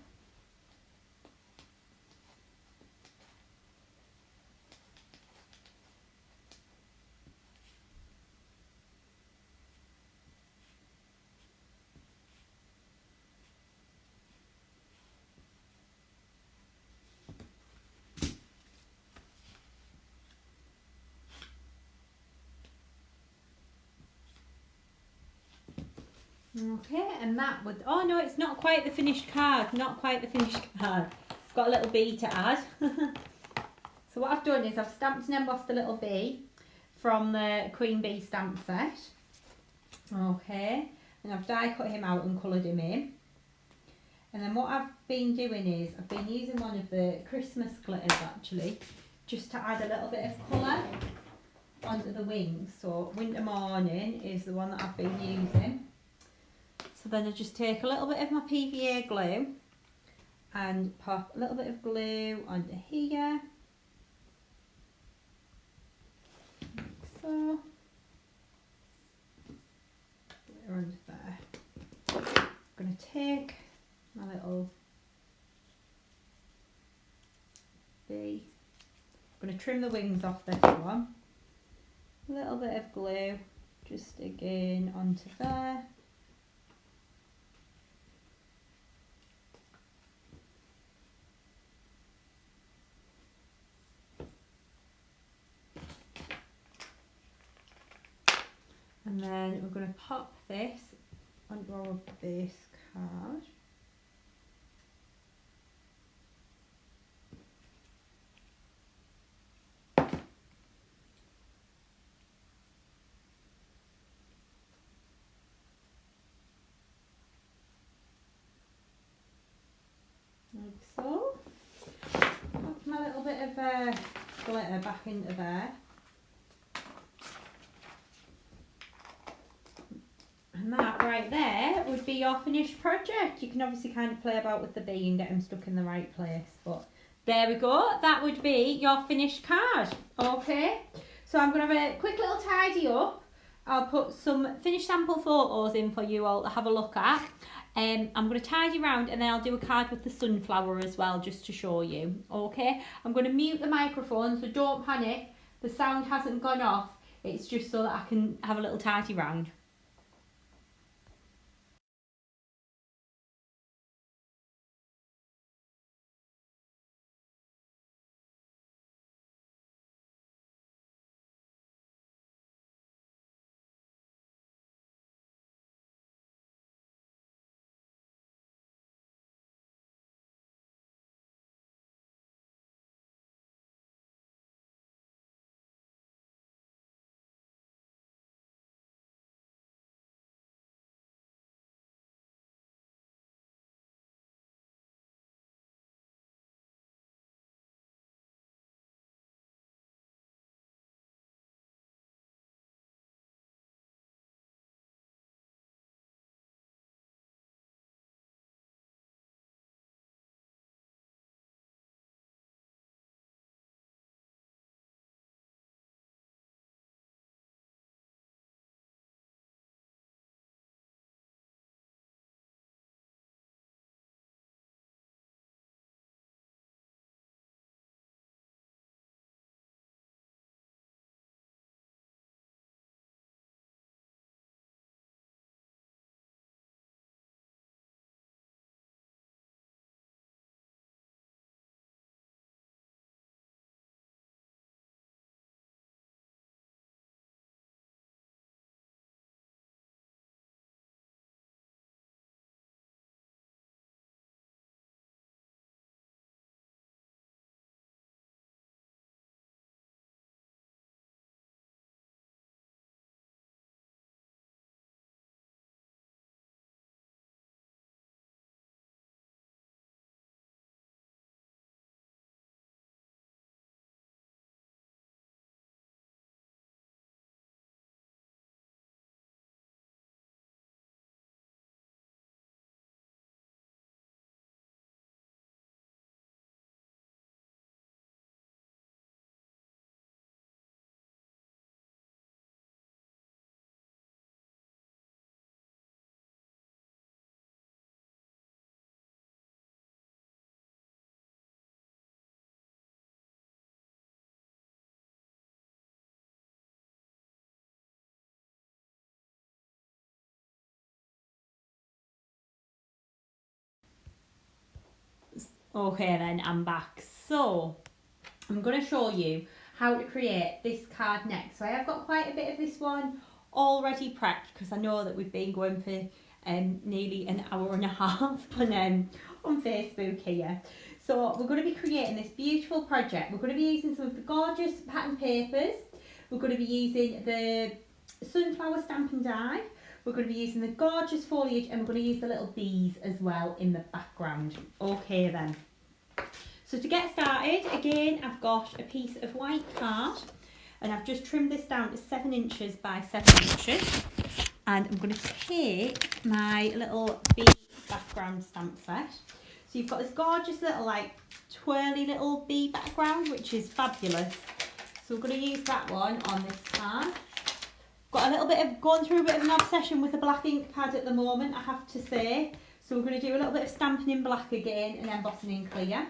Okay, and that would, oh no, it's not quite the finished card, not quite the finished card. I've got a little bee to add. So what I've done is I've stamped and embossed a little bee from the Queen Bee stamp set. Okay, and I've die cut him out and coloured him in. And then what I've been doing is I've been using one of the Christmas glitters actually, just to add a little bit of colour onto the wings. So Winter Morning is the one that I've been using. So then I just take a little bit of my PVA glue and pop a little bit of glue onto here. Like so. Glitter onto there. I'm going to take my little bee. I'm going to trim the wings off this one. A little bit of glue just again onto there. And then we're going to pop this onto our base card. Like so. Pop my little bit of glitter back into there. And that right there would be your finished project. You can obviously kind of play about with the bee and get them stuck in the right place. But there we go. That would be your finished card. Okay. So I'm going to have a quick little tidy up. I'll put some finished sample photos in for you all to have a look at. I'm going to tidy around and then I'll do a card with the sunflower as well just to show you. Okay. I'm going to mute the microphone, so don't panic. The sound hasn't gone off. It's just so that I can have a little tidy round. Okay then, I'm back. So, I'm going to show you how to create this card next. So I have got quite a bit of this one already prepped because I know that we've been going for nearly an hour and a half on Facebook here. So we're going to be creating this beautiful project. We're going to be using some of the gorgeous pattern papers. We're going to be using the Sunflower Stampin' Die. We're going to be using the gorgeous foliage, and we're going to use the little bees as well in the background. Okay then. So to get started, again, I've got a piece of white card, and I've just trimmed this down to 7 inches by 7 inches. And I'm going to take my little bee background stamp set. So you've got this gorgeous little like twirly little bee background, which is fabulous. So we're going to use that one on this card. Got a little bit of, going through a bit of an obsession with the black ink pad at the moment, I have to say. So we're going to do a little bit of stamping in black again and embossing in clear.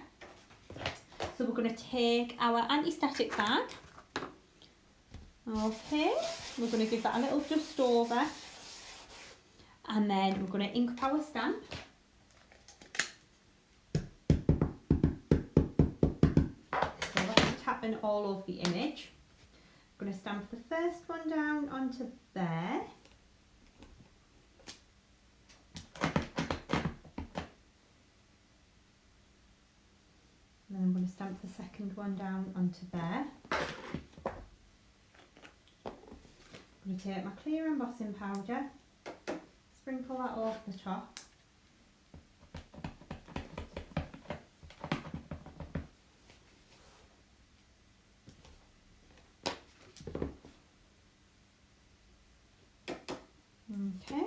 So we're going to take our anti-static bag. Okay, we're going to give that a little dust over. And then we're going to ink up our stamp. So that's tapping all over the image. I'm going to stamp the first one down onto there. And then I'm going to stamp the second one down onto there. I'm going to take my clear embossing powder, sprinkle that over the top. Okay,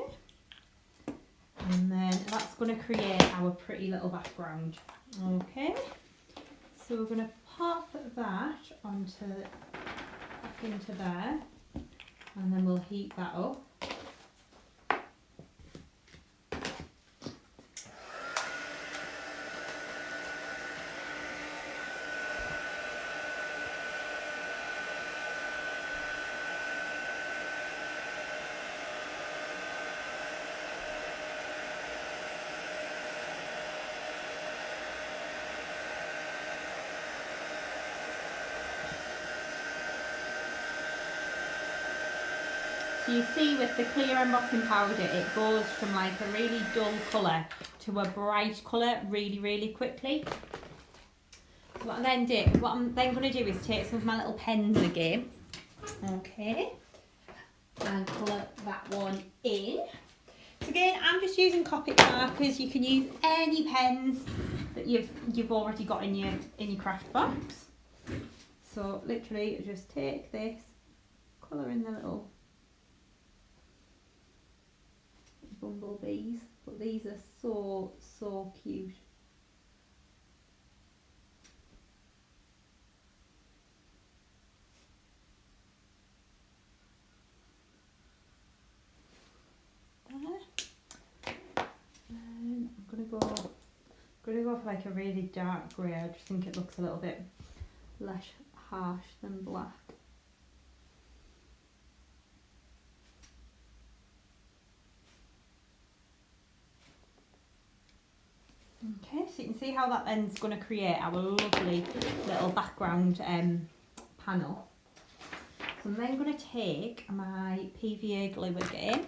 and then that's going to create our pretty little background. Okay, so we're going to pop that onto back into there, and then we'll heat that up. So you see with the clear embossing powder, it goes from like a really dull colour to a bright colour really quickly. So what I'm then going to do is take some of my little pens again, okay, and colour that one in. So again, I'm just using Copic markers. You can use any pens that you've already got in your craft box. So literally just take this, colour in the little bumblebees, but these are so cute. And I'm gonna go for like a really dark grey. I just think it looks a little bit less harsh than black. Okay, so you can see how that then's going to create our lovely little background panel. So I'm then going to take my PVA glue again,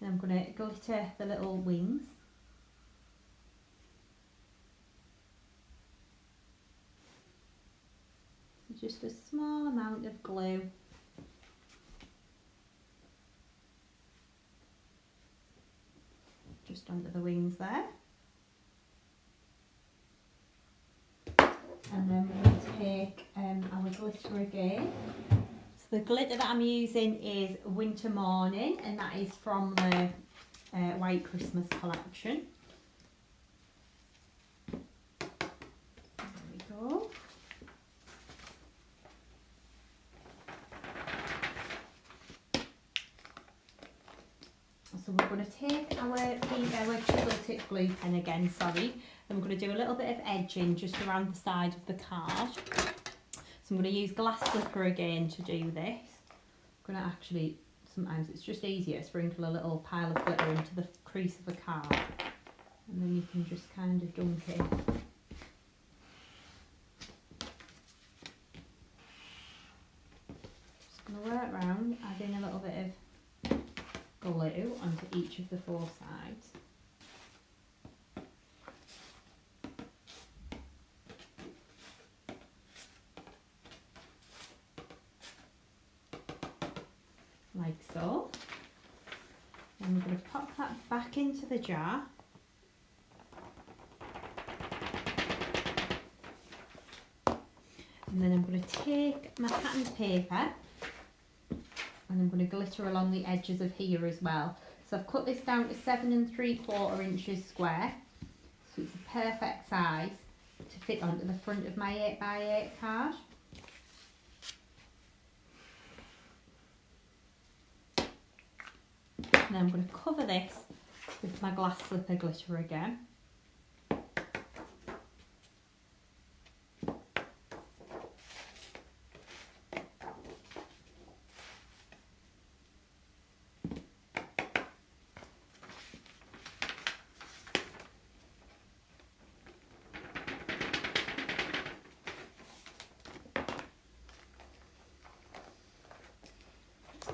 and I'm going to glitter the little wings. So just a small amount of glue. Just under the wings there. And then we're going to take our glitter again. So the glitter that I'm using is Winter Morning, and that is from the White Christmas collection. There we go. So we're going to take our chisel tip glue pen again, and we're going to do a little bit of edging just around the side of the card. So I'm going to use glass slipper again to do this. I'm going to actually, sometimes it's just easier to sprinkle a little pile of glitter into the crease of a card, and then you can just kind of dunk it I'm going to work round, adding a little bit of glue onto each of the 4 sides. Like so. And I'm going to pop that back into the jar. And then I'm going to take my patterned paper and I'm going to glitter along the edges of here as well. So I've cut this down to 7 3/4 inches square. So it's a perfect size to fit onto the front of my 8x8 card. And then I'm going to cover this with my glass slipper glitter again.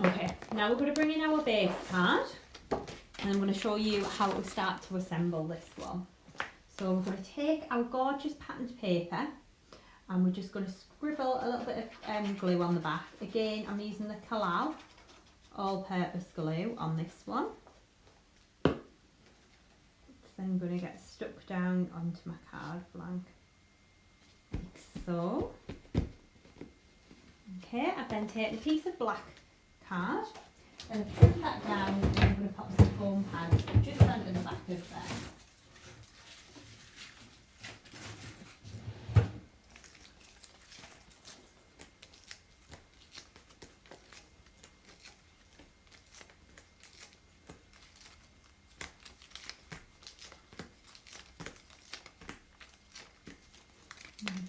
Okay, now we're going to bring in our base card and I'm going to show you how to start to assemble this one. So we're going to take our gorgeous patterned paper and we're just going to scribble a little bit of glue on the back. Again, I'm using the Floral all-purpose glue on this one. It's then going to get stuck down onto my card blank, like so. Okay, I've then taken a piece of black card and I've trimmed that down and I'm going to pop some foam pads just under the back of there.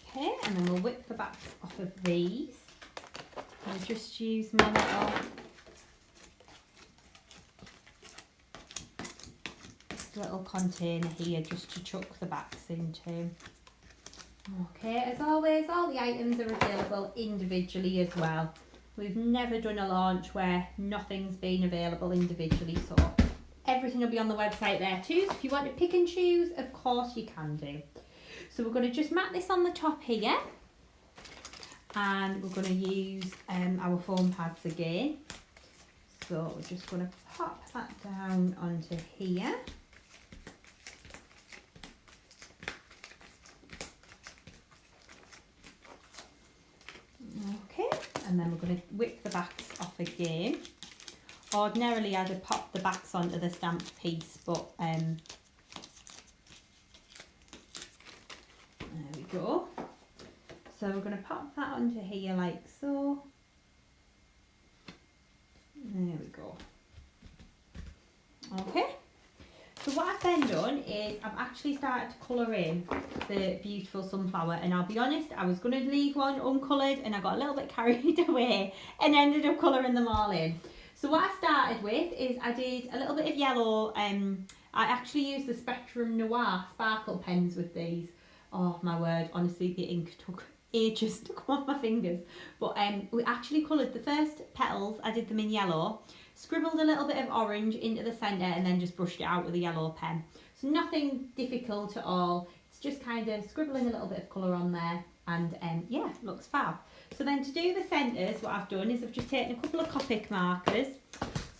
Okay, and then we'll whip the back off of these. I'll just use my little container here just to chuck the backs into. Okay, as always, all the items are available individually as well. We've never done a launch where nothing's been available individually, so everything will be on the website there too. So if you want to pick and choose, of course you can do. So we're going to just mat this on the top here. And we're going to use our foam pads again. So we're just going to pop that down onto here. Okay, and then we're going to whip the backs off again. Ordinarily I'd have popped the backs onto the stamped piece, but there we go. So we're going to pop that onto here like so. There we go. Okay. So what I've then done is I've actually started to colour in the beautiful sunflower, and I'll be honest, I was going to leave one uncoloured and I got a little bit carried away and ended up colouring them all in. So what I started with is I did a little bit of yellow. I actually used the Spectrum Noir sparkle pens with these. Oh my word, honestly the ink took ages to come off my fingers, but we actually coloured the first petals. I did them in yellow, scribbled a little bit of orange into the centre and then just brushed it out with a yellow pen. So nothing difficult at all, it's just kind of scribbling a little bit of colour on there, and yeah, looks fab. So then to do the centres, what I've done is I've just taken a couple of Copic markers.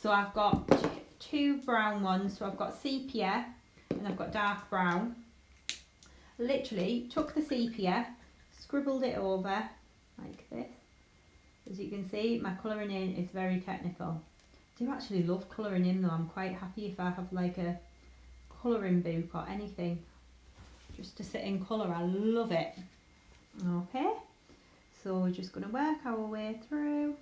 So I've got 2 brown ones, so I've got sepia and I've got dark brown. Literally took the sepia, scribbled it over like this. As you can see, my colouring in is very technical. I do actually love colouring in though. I'm quite happy if I have like a colouring book or anything just to sit in colour. I love it. Okay, so we're just going to work our way through.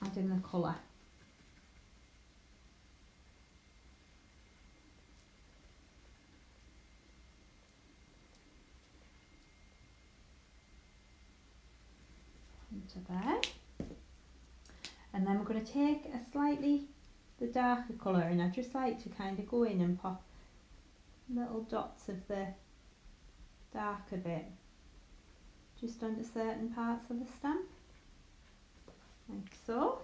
Adding the colour. Into there. And then we're going to take a slightly the darker colour, and I just like to kind of go in and pop little dots of the darker bit just onto certain parts of the stamp, like so.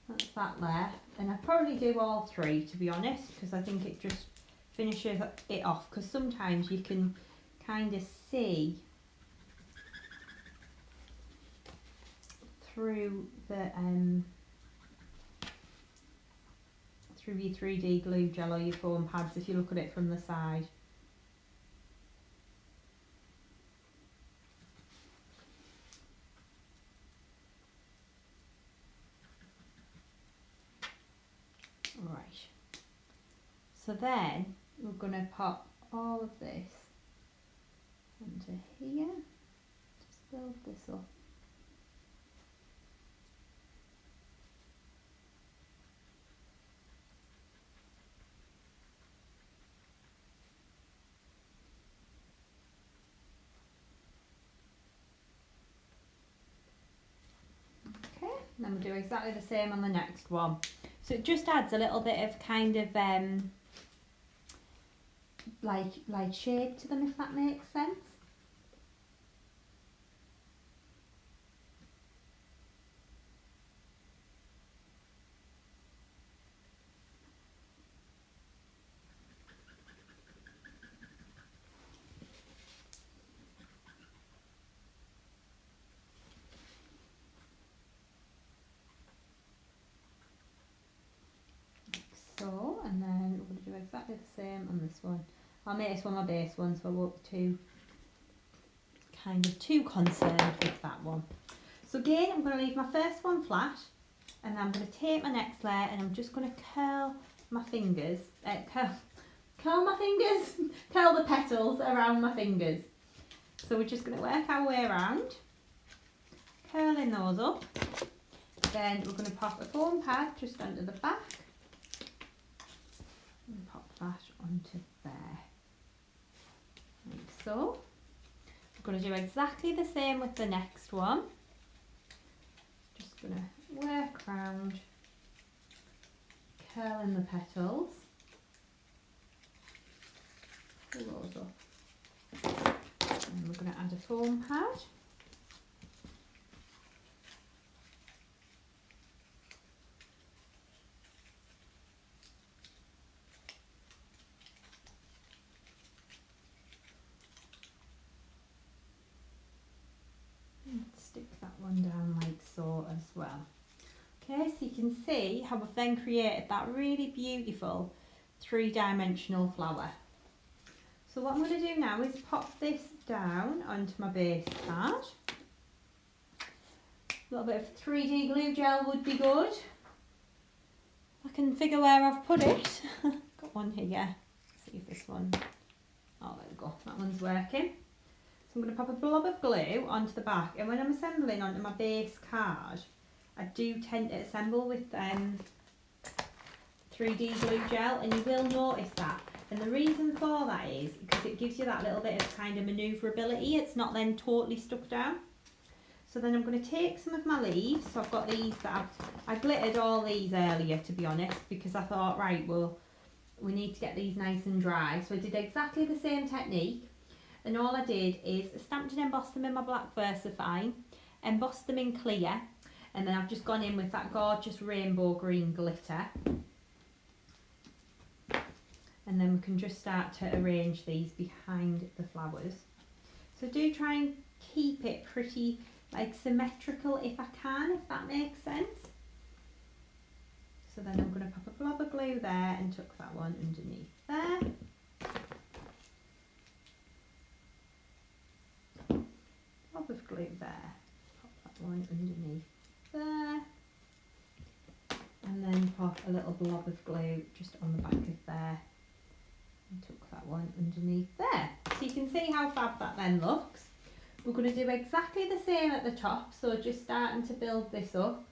That's that there, and I probably do all three, to be honest, because I think it just finishes it off, because sometimes you can kind of see through the through your 3D glue gel or your foam pads if you look at it from the side. Right, so then we're going to pop all of this onto here, just build this up. And then we'll do exactly the same on the next one. So it just adds a little bit of kind of like shape to them, if that makes sense. So, and then we're going to do exactly the same on this one. I'll make this one my base one, so I won't be too concerned with that one. So again, I'm going to leave my first one flat, and I'm going to take my next layer and I'm just going to curl my fingers, curl the petals around my fingers. So we're just going to work our way around, curling those up. Then we're going to pop a foam pad just under the back and pop that onto there, like so. We're going to do exactly the same with the next one. Just going to work around, curling the petals, pull those up, and we're going to add a foam pad. Stick that one down like so as well. Okay, so you can see how we've then created that really beautiful three-dimensional flower. So what I'm going to do now is pop this down onto my base card. A little bit of 3D glue gel would be good. I can figure where I've put it. Got one here. Let's see if this one, oh there we go, that one's working. So I'm going to pop a blob of glue onto the back, and when I'm assembling onto my base card, I do tend to assemble with 3D glue gel, and you will notice that. And the reason for that is because it gives you that little bit of kind of manoeuvrability. It's not then totally stuck down. So then I'm going to take some of my leaves. So I've got these that I glittered all these earlier, to be honest, because I thought, right, well, we need to get these nice and dry. So I did exactly the same technique. And all I did is stamped and embossed them in my black Versafine, embossed them in clear, and then I've just gone in with that gorgeous rainbow green glitter. And then we can just start to arrange these behind the flowers. So do try and keep it pretty like symmetrical if I can, if that makes sense. So then I'm going to pop a blob of glue there and tuck that one underneath there. Blob of glue there, pop that one underneath there, and then pop a little blob of glue just on the back of there, and tuck that one underneath there. So you can see how fab that then looks. We're going to do exactly the same at the top, so just starting to build this up.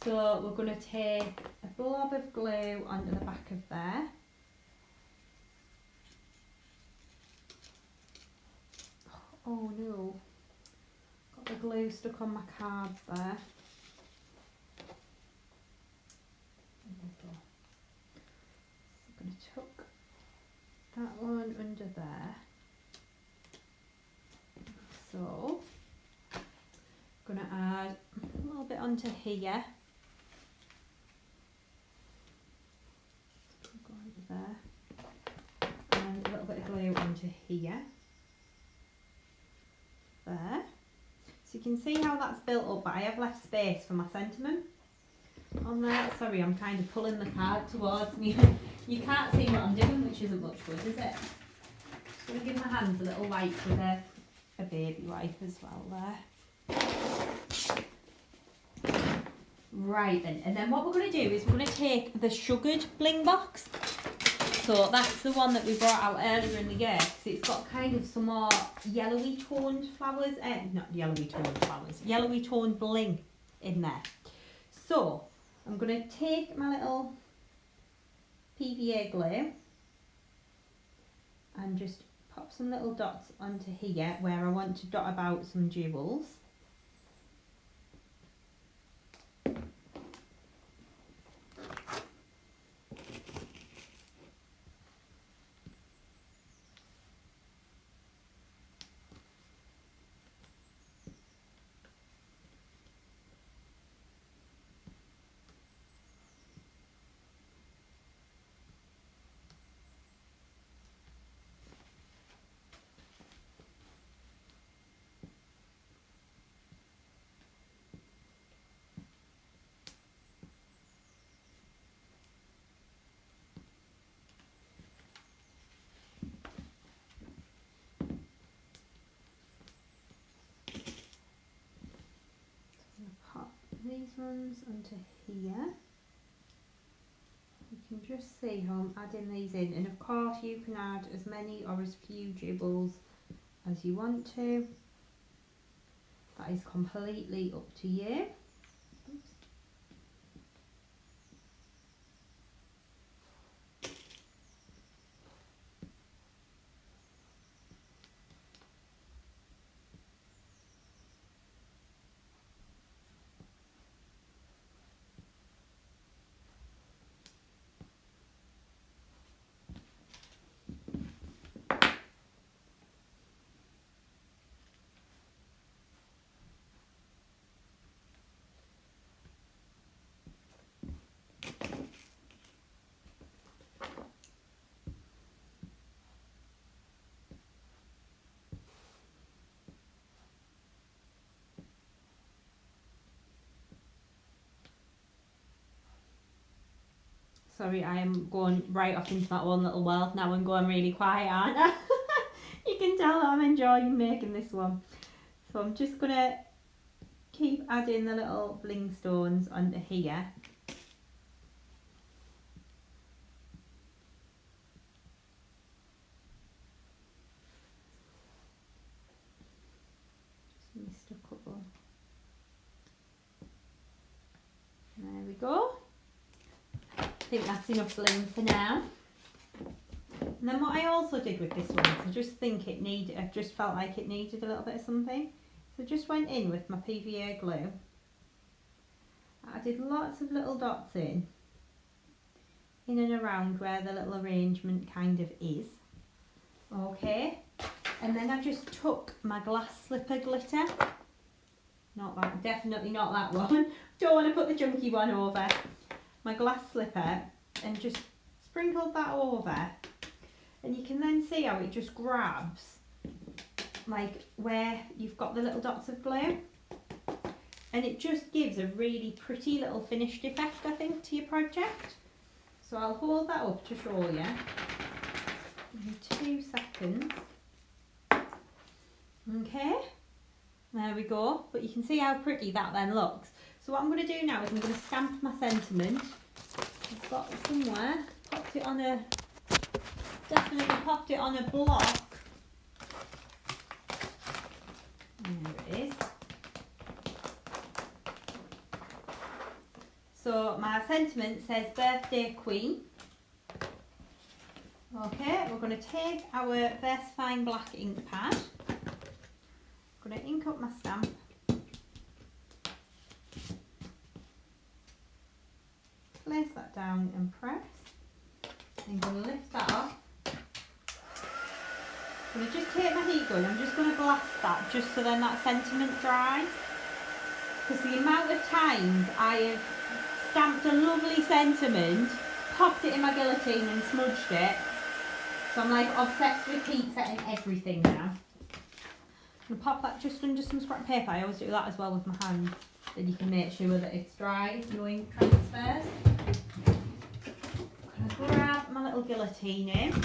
So we're going to take a blob of glue onto the back of there. Oh no. The glue stuck on my cards there. that one under there. So I'm going to add a little bit onto here. Go under there. And a little bit of glue onto here. There. So you can see how that's built up, but I have left space for my sentiment on there. Sorry, I'm kind of pulling the card towards me. You can't see what I'm doing, which isn't much good, is it? Just going to give my hands a little wipe with a baby wipe as well there. Right then, and then what we're going to do is we're going to take the sugared Bling Box. So that's the one that we brought out earlier in the year, because it's got kind of some more yellowy toned flowers, not yellowy toned flowers, yellowy toned bling in there. So I'm going to take my little PVA glue and just pop some little dots onto here where I want to dot about some jewels. These ones onto here. You can just see how I'm adding these in, and of course you can add as many or as few jewels as you want to. That is completely up to you. Oops. Sorry, I am going right off into my own little world now and going really quiet, aren't I? You can tell that I'm enjoying making this one. So I'm just going to keep adding the little bling stones onto here. Just missed a couple. There we go. I think that's enough bling for now. And then what I also did with this one is I just felt like it needed a little bit of something. So I just went in with my PVA glue. I did lots of little dots in and around where the little arrangement kind of is. Okay. And then I just took my glass slipper glitter. Not that, definitely not that one. Don't want to put the chunky one over. My glass slipper, and just sprinkled that over, and you can then see how it just grabs like where you've got the little dots of glue, and it just gives a really pretty little finished effect, I think, to your project. So I'll hold that up to show you in 2 seconds. Okay, there we go, but you can see how pretty that then looks. So what I'm going to do now is I'm going to stamp my sentiment. I've got it somewhere, definitely popped it on a block. There it is. So my sentiment says Birthday Queen. Okay, we're going to take our Versafine black ink pad. I'm going to ink up my stamp. Place that down and press. I'm going to lift that off I'm going to just take my heat gun, I'm just going to blast that just so then that sentiment dries. Because the amount of times I have stamped a lovely sentiment, popped it in my guillotine and smudged it. So I'm like obsessed with heat setting everything now. I'm going to pop that just under some scrap paper. I always do that as well with my hand. Then you can make sure that it's dry, no ink transfers. I'm going to grab my little guillotine in.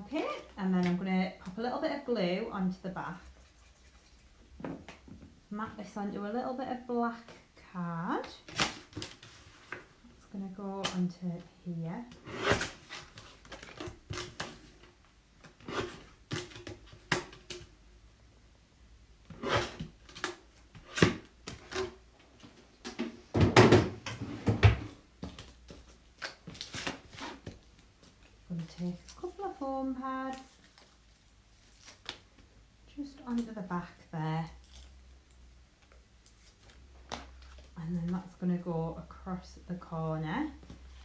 Okay, and then I'm going to pop a little bit of glue onto the back. Map this onto a little bit of black card. It's going to go onto here. Take a couple of foam pads just onto the back there, and then that's going to go across the corner,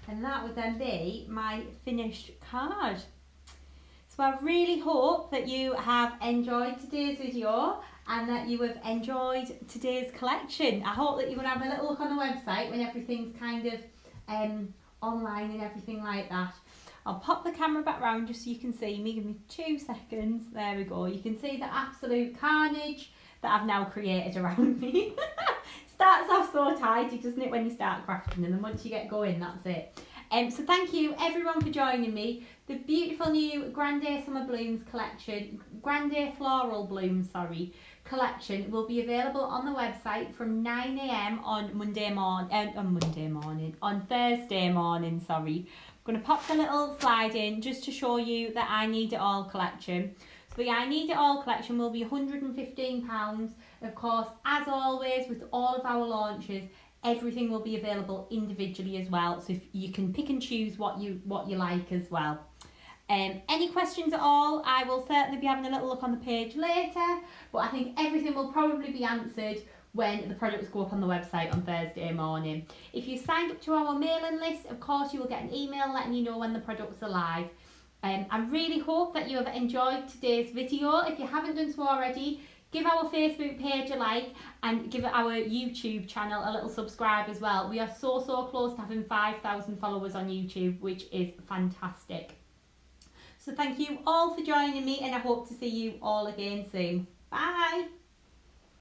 and that would then be my finished card. So I really hope that you have enjoyed today's video and that you have enjoyed today's collection. I hope that you're going to have a little look on the website when everything's kind of online and everything like that. I'll pop the camera back round just so you can see me. Give me 2 seconds. There we go. You can see the absolute carnage that I've now created around me. Starts off so tidy, doesn't it, when you start crafting, and then once you get going, that's it. So thank you everyone for joining me. The beautiful new Grande Summer Blooms collection, Grande Floral Blooms, sorry, collection will be available on the website from 9 AM on Thursday morning, sorry. I'm going to pop the little slide in just to show you the I Need It All collection. So the I Need It All collection will be £115. Of course, as always with all of our launches, everything will be available individually as well. So if you can pick and choose what you like as well. Any questions at all, I will certainly be having a little look on the page later, but I think everything will probably be answered when the products go up on the website on Thursday morning. If you signed up to our mailing list, of course you will get an email letting you know when the products are live. I really hope that you have enjoyed today's video. If you haven't done so already, give our Facebook page a like and give our YouTube channel a little subscribe as well. We are so close to having 5,000 followers on YouTube, which is fantastic. So thank you all for joining me, and I hope to see you all again soon. Bye!